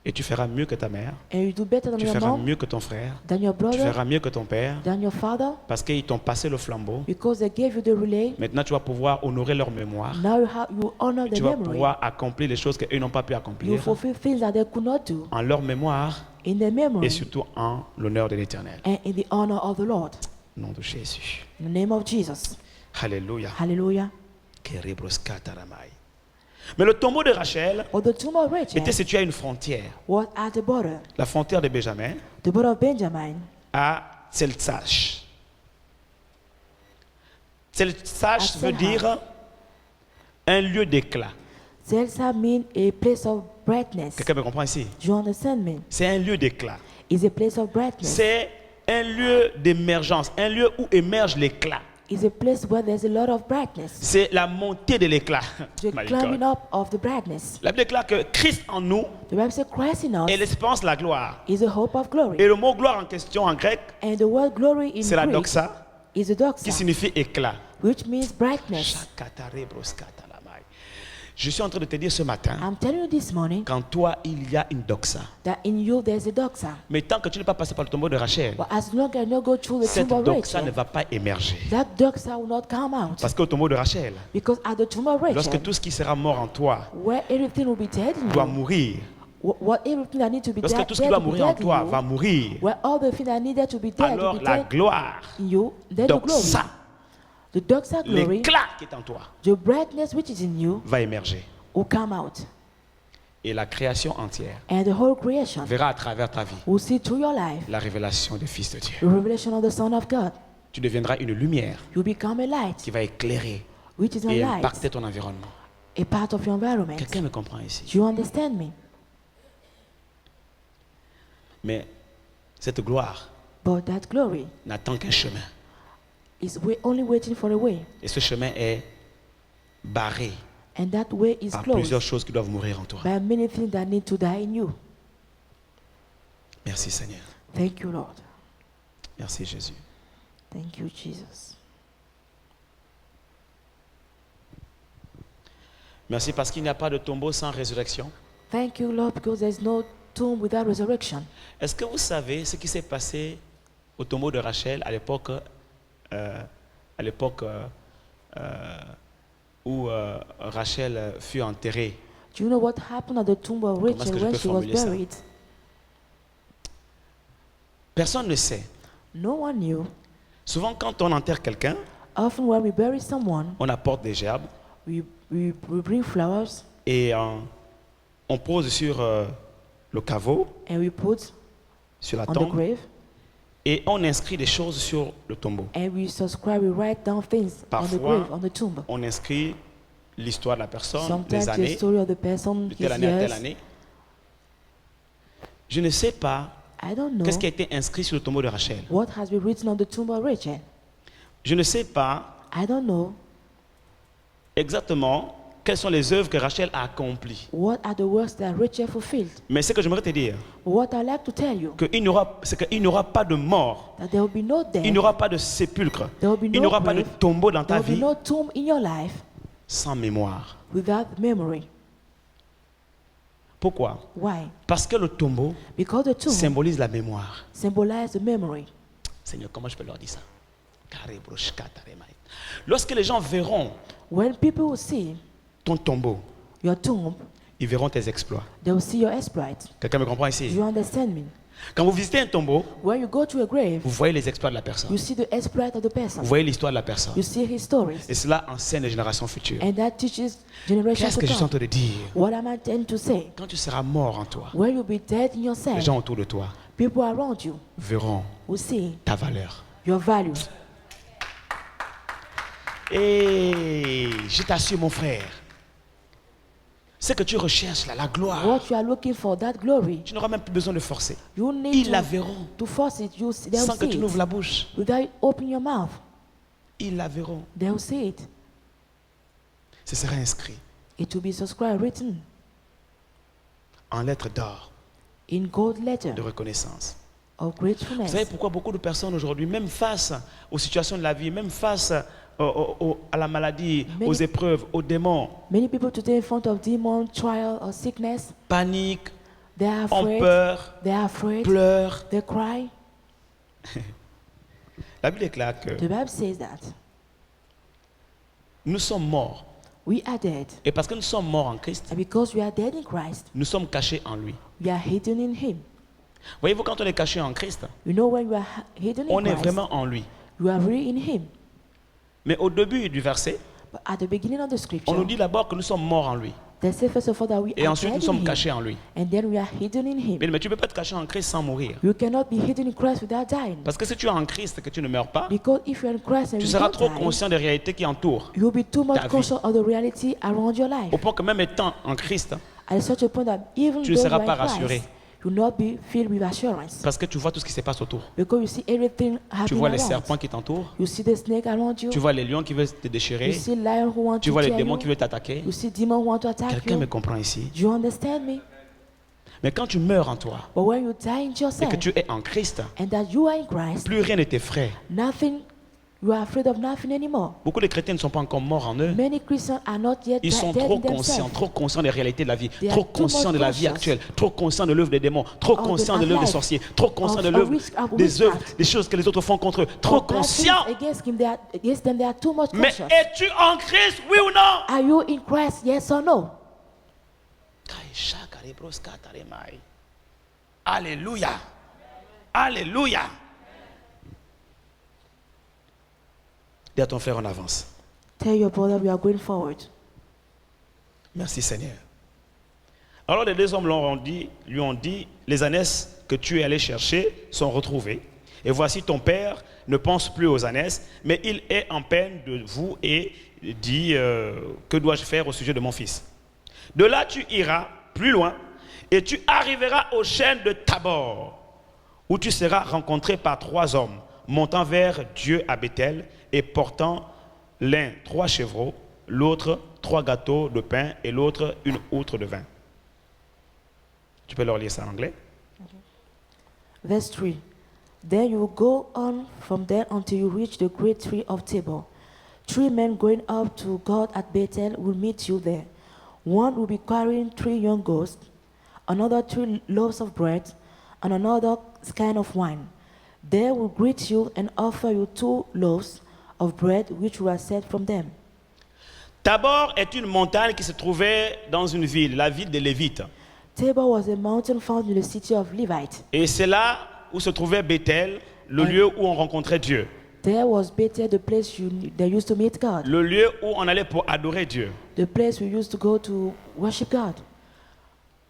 Et tu feras mieux que ta mère. And you do better than Tu your feras mom, mieux que ton frère. than your Tu brother, feras mieux que ton père. than your father. Parce qu'ils t'ont passé le flambeau. Because they gave you the relay. Maintenant, tu vas pouvoir honorer leur mémoire. Now you honor the Tu vas memory. pouvoir accomplir les choses qu'eux n'ont pas pu You accomplir fulfill things that they could not do en leur mémoire in the memory et surtout en l'honneur de l'Éternel. and in the honor of the Lord. Au nom de Jésus. In the name of Jesus. Alléluia. Hallelujah. Mais le tombeau de Rachel But the tomb of Rachel était situé à une frontière. was at the border, La frontière de Benjamin the border of Benjamin, à Tseltsach. Tseltsach veut dire un lieu d'éclat. Zelsa means a place of brightness. Quelqu'un me comprend ici? Do you understand me? C'est un lieu d'éclat. It's a place of brightness. C'est un lieu d'émergence, un lieu où émerge l'éclat. It's a place where there's a lot of brightness. C'est la montée de l'éclat. The My climbing God. up of the brightness. La Bible déclare que Christ en nous The Bible says Christ in us est l'espérance de la gloire. is the hope of glory. Et le mot gloire en question en grec, And the word glory in c'est la Greek doxa, is a qui doxa, signifie éclat. which means brightness. Je suis en train de te dire ce matin I'm telling you this morning qu'en toi, il y a une doxa. that in you there's a doxa. Mais tant que tu n'es pas passé par le tombeau de Rachel, But as long as you go through the cette tomb of doxa ne Rachel, va pas émerger. that doxa will not come out. Parce qu'au tombeau de Rachel, Because at the tomb of lorsque Rachel, tout ce qui sera mort en toi where everything will be dead in doit you, mourir, what everything that needs to be lorsque dead, tout ce qui doit dead will be mourir en dead in toi you, va mourir, where all the things that needed to be dead alors will be la dead gloire, in you, then the glory, doxa, the doxa glory, l'éclat qui est en toi the brightness which is in you va émerger. will come out. Et la création entière And the whole creation verra à travers ta vie will see through your life la révélation du Fils de Dieu. the revelation of the Son of God. Tu deviendras une lumière You become a light, qui va éclairer which is a et light, impacter ton environnement. a part of your environment. Quelqu'un me comprend ici. Do you understand me? Mais cette gloire But that glory n'attend qu'un chemin. is only waiting for a way. Et ce chemin est barré And that way is par plusieurs closed choses qui doivent mourir en toi. by many things that need to die in you. Merci Seigneur. Thank you, Lord. Merci Jésus. Thank you, Jesus. Merci parce qu'il n'y a pas de tombeau sans résurrection. Thank you, Lord, because there's no tomb without resurrection. Est-ce que vous savez ce qui s'est passé au tombeau de Rachel à l'époque où Rachel fut enterrée? Do you know what happened at the tomb of est-ce que Rachel je when peux she was formuler ça? buried? Personne ne sait. No one knew. Souvent, quand on enterre quelqu'un, Often when we bury someone, on apporte des gerbes we bring flowers et on pose sur le caveau, and we put sur la on the tombe, grave et on inscrit des choses sur le tombeau. and we subscribe, we write down things on the Parfois, grave, on the tomb. On inscrit l'histoire de la personne, Sometimes les the années, story of the person, de his telle année à telle years. année. Je ne sais pas I don't know qu'est-ce qui a été inscrit sur le tombeau de Rachel. what has been written on the tomb of Rachel. Je ne sais pas I don't know exactement quelles sont les œuvres que Rachel a accomplies. what are the works that Rachel fulfilled. Mais ce que j'aimerais te dire, What I like to tell you, c'est qu'il n'y aura pas de mort, that there will be no death, il n'y aura pas de sépulcre, there will be il n'y no aura pas de grave, tombeau dans there ta will be vie no tomb in your life sans mémoire. without memory. Pourquoi? Why? Parce que le tombeau Because the tomb symbolise la mémoire. symbolizes the memory. Seigneur, comment je peux leur dire ça? Lorsque les gens verront When people will see ton tombeau, your tomb, ils verront tes exploits. they will see your exploit. Quelqu'un me comprend Do ici? you understand me? Quand vous visitez un tombeau, When you go to a grave, vous voyez les exploits de la personne. you see the exploit of the person. Vous voyez l'histoire de la personne. You see his stories. Et cela enseigne les générations futures. And that teaches generations Qu'est-ce to que je suis en train come. de dire? What am I trying to say? Quand tu seras mort en toi, When you'll be dead in les yourself, gens autour de toi people around you verront will see ta valeur. your value. Et je t'assure, mon frère, ce que tu recherches là, la gloire, What you are looking for, that glory, tu n'auras même plus besoin de forcer. you need Ils la verront to force it. They'll sans que see tu n'ouvres it. la bouche. Without opening your mouth, Ils la verront. they'll see it. Ce sera inscrit It will be subscribed, written en lettres d'or in gold letter de reconnaissance. of Vous savez gratefulness. pourquoi beaucoup de personnes aujourd'hui, même face aux situations de la vie, même face à la maladie, Many- aux épreuves, aux démons, Many people today in front of demon, trial, or sickness, paniquent, they are ont afraid. peur, They are afraid. pleurent. They cry. La Bible déclare que The Bible says that nous sommes morts. we are dead. Et parce que nous sommes morts en Christ, And because we are dead in Christ, nous sommes cachés en lui. we are hidden in Him. Voyez-vous, quand on est caché en Christ, You know, when we are hidden in on est Christ, vraiment en lui. you are really in Him. Mais au début du verset, But at the beginning of the on scripture, nous dit d'abord que nous sommes morts en lui. they say first of all that we Et are ensuite, nous dead in sommes Him. cachés en lui. And then we are hidden in Him. Mais tu ne peux pas être caché en Christ sans mourir. You cannot be hidden in Christ without dying. Parce que si tu es en Christ et que tu ne meurs pas, Because if you are in Christ and tu you seras don't trop die, conscient des réalités qui entourent. you will be too much ta vie. conscious of the reality around your life. Au point que même étant en Christ, At such a point that even tu ne though you seras are pas in Christ, rassuré. you will not be filled with assurance. parce que tu vois tout ce qui se passe autour. Because you see everything Tu happening vois les around. serpents qui t'entourent. You see the snake around you. Tu vois les lions qui veulent te You déchirer. see lion who want Tu to vois les tear démons you. qui veulent t'attaquer. You see demons who want to attack Quelqu'un me you. comprend ici. Do you understand me? Mais quand tu meurs en toi But when you die in et que yourself tu es en Christ, and that you are in Christ, plus rien ne t'effraie. nothing You are afraid of nothing anymore. Beaucoup de chrétiens ne sont pas encore morts en eux. Many Christians are not yet Ils sont dead trop in conscients, themselves. des réalités de la vie, They trop are too conscients much de la vie conscious actuelle, trop conscients de l'œuvre des démons, trop of the conscients de l'œuvre des life, sorciers, trop conscients de of l'œuvre des œuvres, witchcraft. des choses que les autres font contre eux, trop Of bad things conscients. against them, they are too much Mais conscious. es-tu en Christ, oui ou non? Are you in Christ, yes or no? Alléluia. Alléluia. Dis à ton frère, on avance. Tell your brother we are going forward. Merci Seigneur. Alors les deux hommes lui ont dit, les ânesses que tu es allé chercher sont retrouvées. Et voici ton père ne pense plus aux ânesses, mais il est en peine de vous et dit, que dois-je faire au sujet de mon fils? De là tu iras plus loin et tu arriveras aux chênes de Tabor, où tu seras rencontré par 3 hommes montant vers Dieu à Bethel et portant l'un 3 chevreaux, l'autre 3 gâteaux de pain et l'autre une outre de vin. Tu peux leur lire ça en anglais? Verse 3. Then you will go on from there until you reach the great tree of Tabor. 3 men going up to God at Bethel will meet you there. One will be carrying 3 young goats, another 3 loaves of bread, and another skin of wine. They will greet you and offer you 2 loaves of bread which were sent from them. Tabor est une montagne qui se trouvait dans une ville, la ville des Lévites. Tabor was a mountain found in the city of Levite. Et c'est là où se trouvait Bethel, le lieu où on rencontrait Dieu. There was Bethel, the place they used to meet God. Le lieu où on allait pour adorer Dieu. The place we used to go to worship God.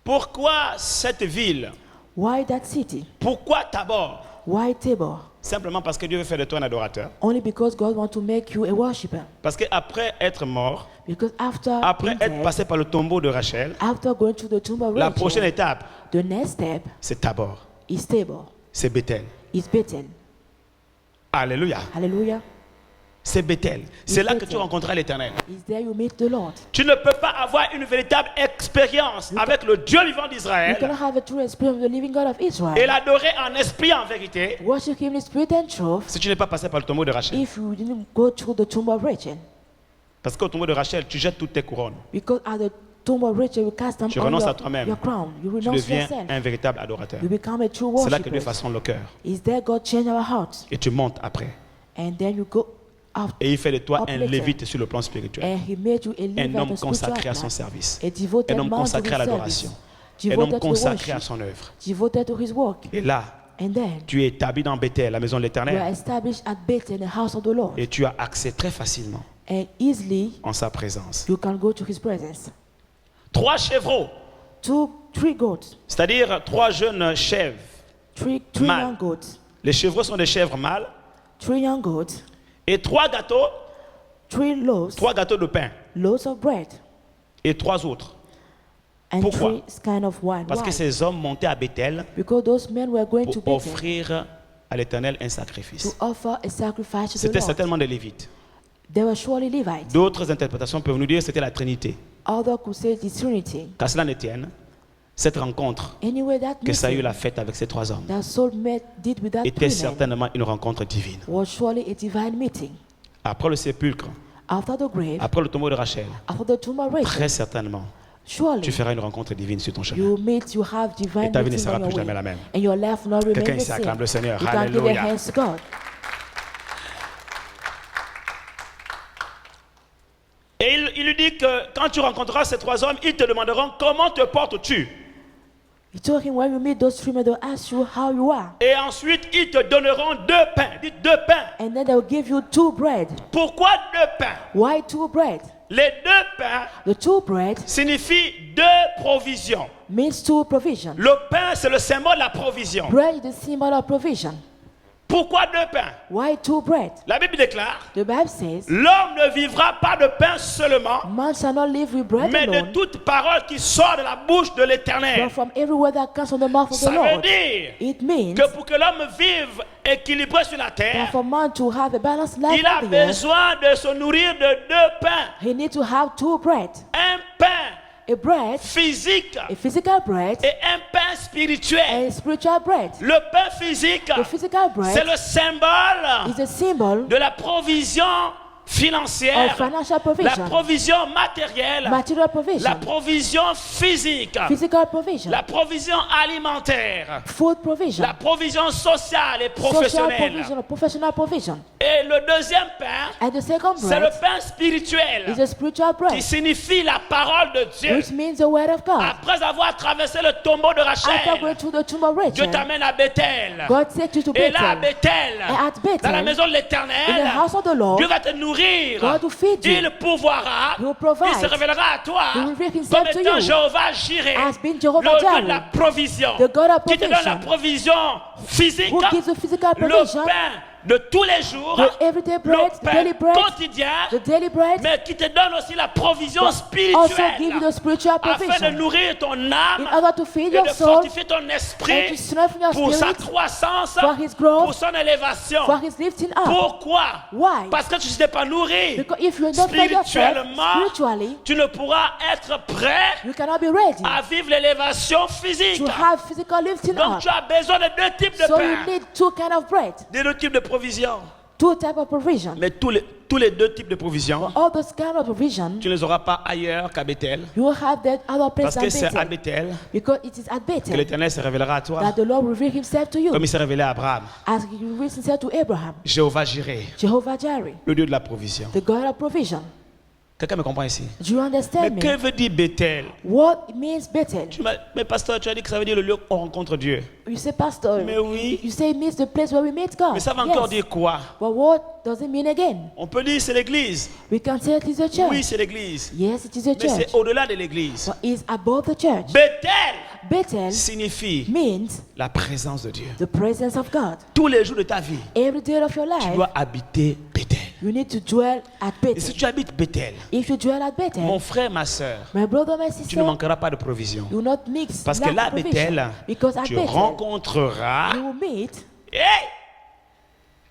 Pourquoi cette ville? Why that city? Pourquoi Tabor? Why Tabor? Simplement parce que Dieu veut faire de toi un adorateur. Only because God wants to make you a worshipper. Parce qu'après être mort, Because after après being être dead, passé par le tombeau de Rachel, after going to the tomb of la Rachel, prochaine étape, the next step c'est Tabor, is Tabor, c'est Bethel. is Bethel. Alléluia. Hallelujah. C'est Bethel. C'est là que tu Bethel. rencontreras l'Éternel. Is there you meet the Lord. Tu ne peux pas avoir une véritable expérience avec le Dieu vivant You d'Israël cannot have a true experience of the living God of et Israel. l'adorer en esprit en vérité Worship Him in spirit and truth. si tu n'es pas passé par le tombeau de Rachel. If you didn't go through the tomb of Rachel, Parce qu'au tombeau de Rachel, tu jettes toutes tes couronnes. because at the tomb of Rachel you cast them Tu on renonces à toi-même. your crown. You Tu renounce deviens yourself. un véritable adorateur. You become a true C'est là que Dieu worshiper. façonne le cœur. Is there God change our hearts? Et tu montes après. And then you go out. Et il fait de toi Up un later. lévite sur le plan spirituel. And He made you a Un Levite homme of spiritual consacré à son life. service. A devoted Un homme man to consacré à his l'adoration. service. Un homme Devoted to consacré à worship. son œuvre. Devoted to His work. Et là, And then tu es établi dans Bethel, la maison de you are l'Éternel. established at Bethel, the house of the Lord. Et tu as accès très facilement And easily en sa présence. you can go to His presence. 3 chevreaux, 3 goats, c'est-à-dire 3 jeunes chèvres. 3 Mâles. young goats, Les chevreaux sont des chèvres mâles. 3 young goats, Et 3 gâteaux, 3 loaves, 3 gâteaux de pain. loaves of bread, Et 3 autres. and Pourquoi? 3 kind of wine. Parce que Why? ces hommes montaient à Bethel Because those men were going to pour Bethel offrir à l'Éternel un to sacrifice. offer a sacrifice to the C'était Lord. certainement des Lévites. They were surely Levites. D'autres interprétations peuvent nous dire que c'était la Trinité. Others could say the Trinity. Qu'à cela ne tienne, cette rencontre Anyway, that que Saül meeting a faite avec ces 3 hommes that Saul did with that était 3 men certainement une rencontre divine. was surely a divine meeting. Après le sépulcre, After the grave, après le tombeau de Rachel, after the tomb of Rachel, très certainement, surely tu feras une rencontre divine sur ton chemin. you have Et divine ta vie ne meeting sera on your plus jamais way. la même. And your life will not remain Quelqu'un the ici same. acclame le Seigneur. You can give your Alléluia. hands to God. Et il lui dit que quand tu rencontreras ces 3 hommes, ils te demanderont comment te portes-tu. He told him when you meet those 3 men, they'll ask you how you are. Et ensuite, ils te donneront 2 pains. Dites 2 pains. And then they'll give you 2 bread. Pourquoi 2 pains? Why 2 bread? Les 2 pains The 2 bread signifient 2 provisions. means 2 provision. Le pain, c'est le symbole de la provision. Bread is the symbol of provision. Pourquoi 2 pains? Why 2 bread? La Bible déclare, The Bible says, l'homme ne vivra pas de pain seulement, man shall not live with bread mais de alone, toute parole qui sort de la bouche de l'Éternel. but from every word that comes from the mouth of the Ça veut Lord. dire It means que pour que l'homme vive équilibré sur la that terre, for man to have a balanced life il a on the earth, besoin de se nourrir de 2 pains. he needs to have 2 bread. Un pain a bread, physique a physical bread, et un pain spirituel. and a spiritual bread. Le pain physique, The physical c'est bread le symbole is a symbol de la provision financière, of financial la provision, provision matérielle, material la provision, provision physique, physical provision, la provision alimentaire, food provision, la provision sociale et social professionnelle. provision, professional provision. Et le deuxième pain, And the second c'est le bread pain spirituel is a spiritual qui bread, signifie la parole de Dieu. which means the word of God. Après avoir traversé le tombeau de After Rachel, going through the tomb of Dieu Rachel, t'amène à Bethel. God takes you to Et là, à Bethel. Bethel, And at Bethel, dans la maison de in the l'Éternel, house of the Lord, Dieu va te nourrir. God will feed you. Il pourvoira. He will provide. Il se révélera à toi He will reveal himself comme to étant you Jéhovah Jireh, as being le Jehovah Dieu de Jireh, la provision, the God of qui te donne la provision, provision physique, who gives the physical le provision, pain de tous les jours, the everyday bread, le the pain daily bread, quotidien, the daily bread, mais qui te donne aussi la provision also give you spirituelle the spiritual afin de provision nourrir ton in âme order to feed et your de soul fortifier ton and esprit to strengthen your pour sa spirit, croissance, for his growth, pour son élévation. for his lifting up. Pourquoi? Why? Parce que tu ne t'es pas nourri Because if you don't feed yourself spirituellement, spiritually, tu ne pourras être prêt you cannot be ready à vivre l'élévation physique. to have physical lifting Donc up. tu as besoin de deux types de So you pain, need two kind of bread, de deux types de provisions. two type of provision. Mais tous les deux types de provisions, All those kind of provision, tu ne les auras pas ailleurs qu'à Bethel. you will have that other place Parce que than c'est à Bethel. Bethel Because it is at que Bethel l'Éternel se révélera à toi, that the Lord will reveal himself to you. comme il s'est révélé à Abraham. As he revealed himself to Abraham, Jéhovah Jireh, Jehovah Jireh, le Dieu de la provision. the God of provision. Quelqu'un me comprend ici? Do you Mais understand que me? veut dire Bethel? What means Bethel? Mais pasteur, tu as dit que ça veut dire le lieu où on rencontre Dieu. You say, Pastor, Mais oui. you say it means the place where we meet God. Mais ça veut encore Yes. dire quoi? But what does it mean again? On peut dire c'est l'église. We can say it is a church. Oui, c'est l'église. Yes, it is a Mais church. c'est au-delà de l'église. But it's above the church. Bethel Bethel signifie means la présence de Dieu. the presence of God. Tous les jours de ta vie, Every day of your tu life, dois habiter Bethel. you need to dwell at Et si Bethel. tu habites Bethel, If you dwell at Bethel, mon frère, ma soeur, my brother, my tu sister, ne manqueras pas de provision. you will not mix Parce que lack là, of provision. Bethel, Because at tu Bethel, rencontreras you will meet hey,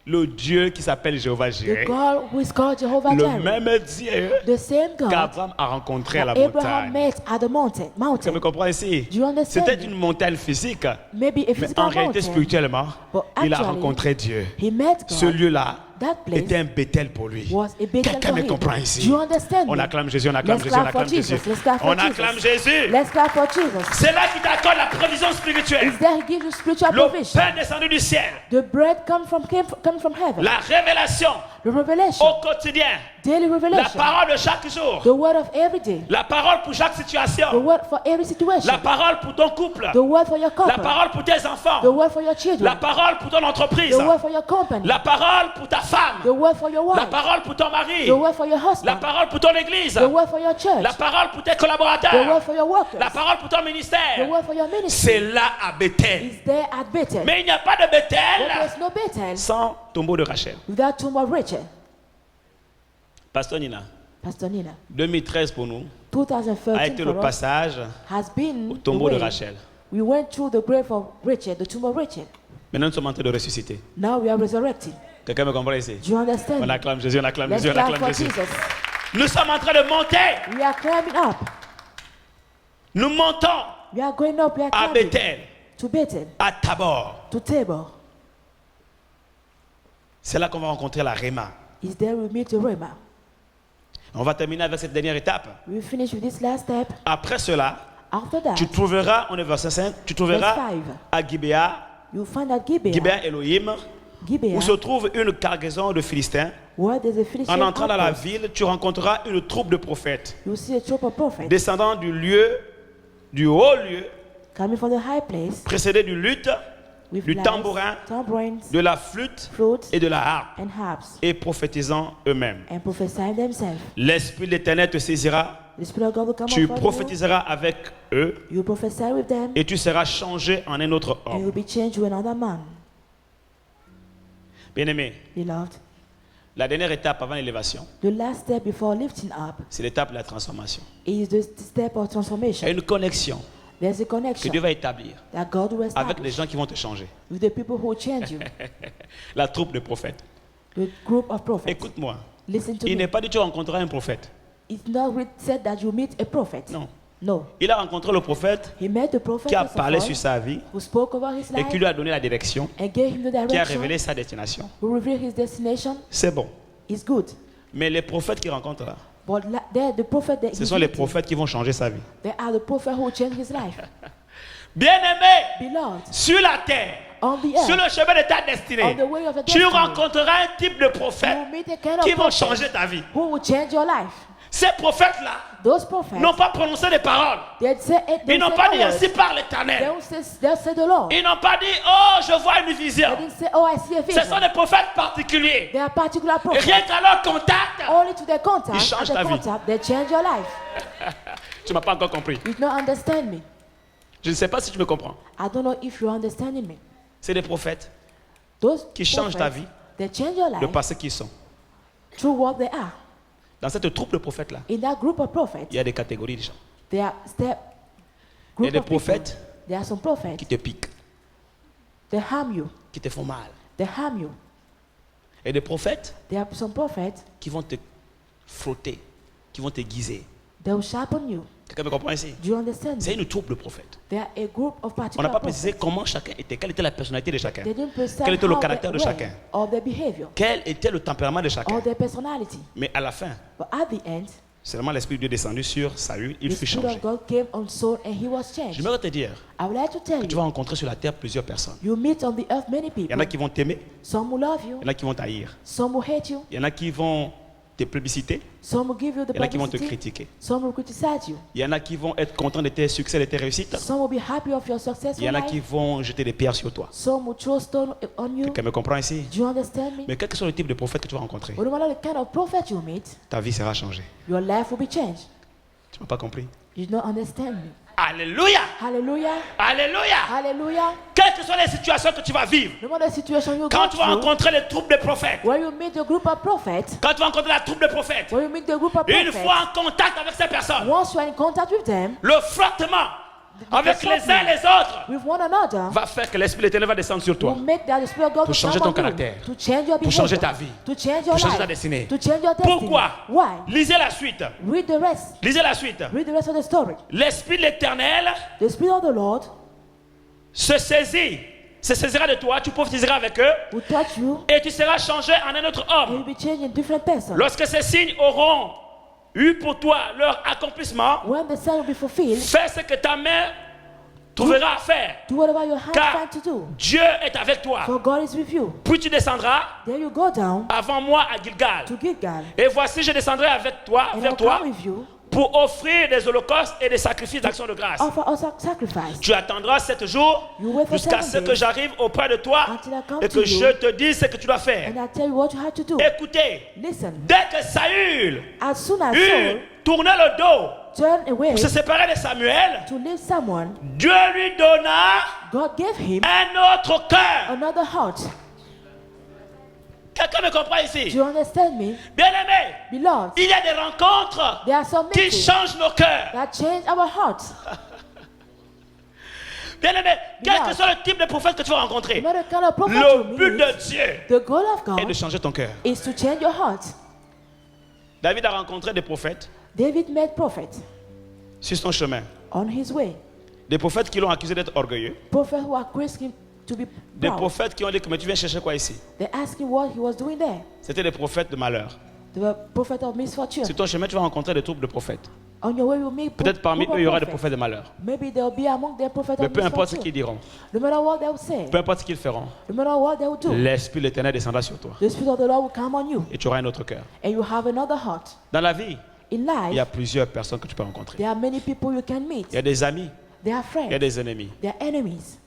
le Dieu qui s'appelle Jéhovah the Jireh, God who is called Jehovah le Jireh, même Dieu the same God qu'Abraham a rencontré à la that Abraham montagne. met at the mountain. Tu me comprends ici? Do you understand C'était me? une montagne physique, Maybe a mais physical en réalité, mountain, spirituellement, but il a actually, rencontré Dieu. he met Ce God. lieu-là That place était un Bethel pour lui. was a Bethel Quelqu'un for me him. comprend Do ici? you understand On me? acclame Jésus, on acclame Let's Jésus, on clap for acclame Jésus. Jesus. Let's clap for On Jesus. acclame Jésus. Let's clap for Jesus. C'est là qu'il t'accorde la provision spirituelle. Is there he gives you spiritual Le provision. pain descendu du ciel. The bread come from heaven. La révélation The revelation. au quotidien. Daily La revelation. parole de chaque jour. The word of every day. La parole pour chaque The situation. word for every situation. La parole pour ton couple. The word for your La couple. parole pour tes enfants. The word for your children. La parole pour ton entreprise. The word for your company. La parole pour ta femme. The word for your La wife. parole pour ton mari. The word for your La husband. parole pour ton église. The word for your church. La parole pour tes The collaborateurs. word for your workers. La parole pour ton The ministère. word for your ministry. C'est là à Bethel. Is there at Bethel. Mais il n'y a pas de But Bethel there's no Bethel sans tombeau de Rachel. without tomb of Rachel. Pasteur Nina, Pastor Nina, 2013 pour nous a 2013 été le for us passage has been au the tombeau de way. Rachel. We went through the grave of Rachel, the tomb of Rachel. Maintenant, nous sommes en train de ressusciter. Now we are resurrected. Quelqu'un me comprend ici? Do you understand? On acclame Jésus, on acclame Let's Jésus, on clap acclame for Jésus. Jesus. Nous sommes en train de monter. We are climbing up. Nous montons We are going up. We are à climbing Bethel, to Bethel, à Tabor. to Tabor. C'est là qu'on va rencontrer la Réma. Is there we meet the Rema. On va terminer avec cette dernière étape. We finish with this last step. Après cela, After that, tu trouveras, on est verset 5, tu trouveras verse 5. à Gibéa, You find at Gibeah, Gibéa Elohim, Gibeah, où se trouve une cargaison de Philistins. where there's a Philistine En entrant dans la outpost. ville, tu rencontreras une troupe de prophètes You see a troop of prophets descendant du haut lieu, coming from the high place précédé du luth, with du lyres, tambourin, tambourines, de la flûte flutes, et de la harpe, and harps, et prophétisant eux-mêmes. and prophesying themselves. L'Esprit de l'Éternel te saisira, The Spirit of God will come tu upon prophétiseras avec eux, you. You prophesy with them, et tu seras changé en un autre and homme. you'll be changed to another man. Bien-aimé, Beloved, la dernière étape avant l'élévation, the last step before lifting up c'est l'étape de la transformation. is the step of Il y a transformation. une connexion There's a que connection Dieu va établir that God will avec les establish gens qui vont te changer. with the people who change you, La troupe de prophètes. the group of prophets. Écoute-moi, Listen to il me. n'est pas dit que tu rencontreras un prophète. It's not said that you meet a prophet. Non. No. Il a rencontré le prophète He met the prophet qui a first of parlé all, sur sa vie who spoke over his et life qui lui a donné la direction, and gave him the qui a direction, révélé sa destination. who revealed his destination. C'est bon. Is good. Mais les prophètes qu'il rencontre là, But they're the prophet that ce he's sont les meeting. prophètes qui vont changer sa vie. They are the prophet who will change his life. Bien-aimé, Beloved, sur la terre, on the sur earth, le chemin de ta on destinée, the way of your tu destiny, rencontreras un type de you prophète will meet a kind of qui vont prophet changer ta vie. who will change your life. Ces prophètes-là Those prophets, n'ont pas prononcé des paroles. they say, Ils n'ont pas dit ainsi par l'Éternel. they'll say the Lord. Ils n'ont pas dit, oh, je vois une vision. They didn't say, oh, I see a Ce sont vision. des prophètes particuliers. They are particular Et prophets. rien qu'à leur contact, Only to their contact, Ils changent at ta the vie. contact, they change your life. tu ne m'as pas encore compris. You don't understand me. Je ne sais pas si tu me comprends. I don't know if you're understanding me. C'est des prophètes Those qui changent ta prophets, vie they change your de life par ce qu'ils sont. through what they are. Dans cette troupe de prophètes-là, In that group of prophets, il y a des catégories de gens. there are Il y a group des of people. prophètes There are some prophets. qui te piquent, They harm you. qui te font mal. They harm you. Et des prophètes There are some prophets. qui vont te frotter, qui vont te guiser. They will sharpen you. Quelqu'un me comprend ici? Do you understand C'est me? une troupe de prophètes. They are a group of On n'a particular pas précisé prophets. comment chacun était, quelle était la personnalité de chacun, They didn't present quel était le how caractère they de were chacun, or their behavior quel était le tempérament de chacun. or their personality. Mais à la fin, But at the end, seulement l'Esprit de Dieu descendu sur Saül, il the fut Spirit changé. of God came on Saul and he was changed. Je voudrais te dire, I would like to tell tu you, vas rencontrer sur la terre plusieurs personnes. you meet on the earth many Il y en people. a qui vont t'aimer, Some will love you, il y en a qui vont t'haïr, some will hate you, il y en a qui vont te plébisciter, some will give you the il y en a qui vont te publicity, critiquer, some will criticize you, il y en a qui vont être contents de tes succès, de tes réussites, some will be happy of your il y successful en a qui life, vont jeter des pierres sur toi. some will throw stone on you. Quelqu'un me comprend ici? Do you understand me? Mais quel que soit le type de prophète que tu vas rencontrer, But no matter the kind of prophet you meet, ta vie sera changée. your life will be changed. Tu n'as pas compris? You don't understand me. Alléluia! Hallelujah. Alléluia! Hallelujah. Quelles que soient les situations que tu vas vivre, No matter the situation you quand go tu vas through, rencontrer les troupes de prophètes, where you meet the group of prophets, quand tu vas rencontrer la troupe de prophètes, where you meet the group of une prophets, fois en contact avec ces personnes, once you are in contact with them, le frottement avec les uns et les autres with one another, va faire que l'Esprit de l'Éternel va descendre sur toi. will make that the Spirit of God Pour will changer come ton on you, caractère. to change your Pour behavior, changer ta vie. to change your Pour changer ta life, destinée. to change your destiny. Pourquoi? Why? Lisez la suite. Read the rest. Lisez la suite. Read the rest of the story. L'Esprit de l'Éternel The Spirit of the Lord se saisira de toi, tu prophétiseras avec eux will touch you et tu seras changé en un autre and homme. you'll be changed in different person. Lorsque ces signes auront eu pour toi leur accomplissement, When the sign will be fulfilled, fais ce que ta main trouvera à faire, do whatever your hand car find to do. Dieu est avec toi. For God is with you. Puis tu descendras Then you go down avant moi à Gilgal. to Gilgal, Et voici, je descendrai avec toi, and vers I'll toi, come with you, pour offrir des holocaustes et des sacrifices d'action de grâce. offer us a sacrifice. Tu attendras 7 jours You wait for jusqu'à 7 ce que days j'arrive auprès de toi until I come et to que you. je te dise ce que tu dois faire. And I tell you what you have to do. Écoutez, Listen, dès que Saül as soon as eut Saul tourné le dos turned away pour se séparer de Samuel, to leave someone, Dieu lui donna God gave him un autre cœur. another heart. Quelqu'un me comprend Do ici? you understand me? Bien-aimé, Beloved, il y a des rencontres there are some qui meetings changent nos cœurs. that change our hearts. Bien-aimé, quel que Beloved, soit le type de prophète que tu vas rencontrer, no matter the kind of prophet le you but meet, de Dieu the goal of est de God changer ton cœur. is to change your heart. David a rencontré des prophètes David met prophets sur son chemin. on his way. Des prophètes qui l'ont accusé d'être orgueilleux. Prophets who accused him to be Des proud. prophètes qui ont dit que mais tu viens chercher quoi ici? They asked him what he was doing there. C'était des prophètes de malheur. They were prophets of misfortune. Sur ton chemin, tu vas rencontrer des troupes de prophètes. On your way you meet Peut-être parmi group eux, of il y aura des prophets. prophètes de malheur. Maybe they'll be among their prophets Mais of peu importe ce qu'ils misfortune. diront, No matter what they will say, peu importe ce qu'ils feront, no matter what they will do, l'Esprit de l'Éternel descendra sur toi. the Spirit of the Lord will come on you Et tu auras un autre cœur. and you have another heart. Dans la vie, In il y a life, plusieurs personnes que tu peux rencontrer. there are many people you can meet. Il y a des amis, They are il y a friends. des ennemis. They are enemies.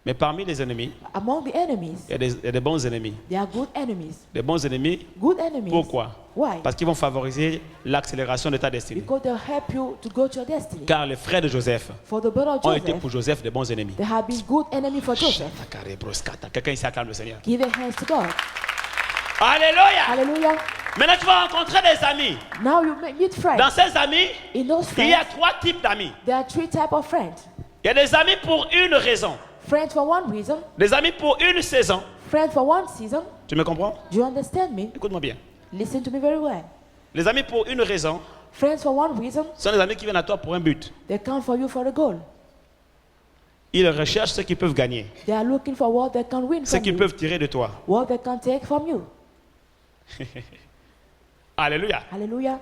Mais parmi les ennemis, Among the enemies, il y a des bons ennemis. there are good enemies. Des bons ennemis, Good enemies. pourquoi? Why? Parce qu'ils vont favoriser l'accélération de ta destinée. Because they'll help you to go to your destiny. Car les frères de Joseph For the brother of ont été Joseph, pour Joseph des bons ennemis. they have been good enemy for Joseph. Quelqu'un ici acclame le Seigneur. Give their hands to God. Alléluia! Hallelujah. Maintenant, tu vas rencontrer des amis. Now you meet friends. Dans ces amis, In those il y a friends, 3 types d'amis. there are 3 types of friends. Il y a des amis pour une raison. Friends for one reason, Des amis pour une saison. friends for one season. Tu me comprends? Do you understand me? Écoute-moi bien. Listen to me very well. Les amis pour une raison, Friends for one reason, Ce sont des amis qui viennent à toi pour un but. they come for you for a goal. Ils recherchent ce qu'ils peuvent gagner, They are looking for what they can win ce from qu'ils you, peuvent tirer de toi. what they can take from you. Alléluia. Hallelujah.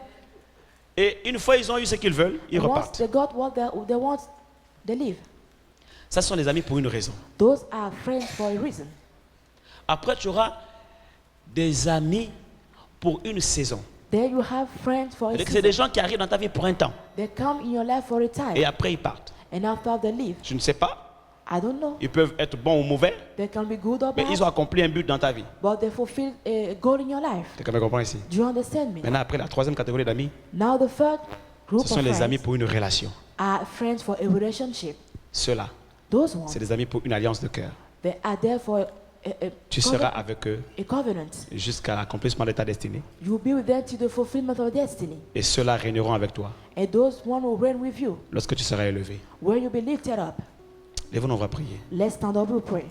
Et une fois ils ont eu ce qu'ils veulent, ils And once repartent. they got what they want, they leave. Ça, ce sont des amis pour une raison. Those are friends for a reason. Après, tu auras des amis pour une saison. There you have friends for a C'est-à-dire que c'est des season. gens qui arrivent dans ta vie pour un temps. They come in your life for a time, Et après, ils partent. and after they leave. Je ne sais pas. I don't know. Ils peuvent être bons ou mauvais, They can be good or mais bad, ils ont accompli un but dans ta vie. but they fulfill a goal in your life. Tu comprends ici? Do you understand me? Maintenant, après, la troisième catégorie d'amis, Now the third group ce sont of les amis friends pour une relation. are friends for a relationship. Ceux-là, Those ones, c'est des amis pour une alliance de cœur. they are there for Tu seras avec eux a covenant. jusqu'à l'accomplissement de ta destinée. You'll be with them to the fulfillment of destiny. Et ceux-là régneront avec toi And those one will reign with you lorsque tu seras élevé. when you be lifted up. Lève-nous, on va prier. Let's stand up and pray.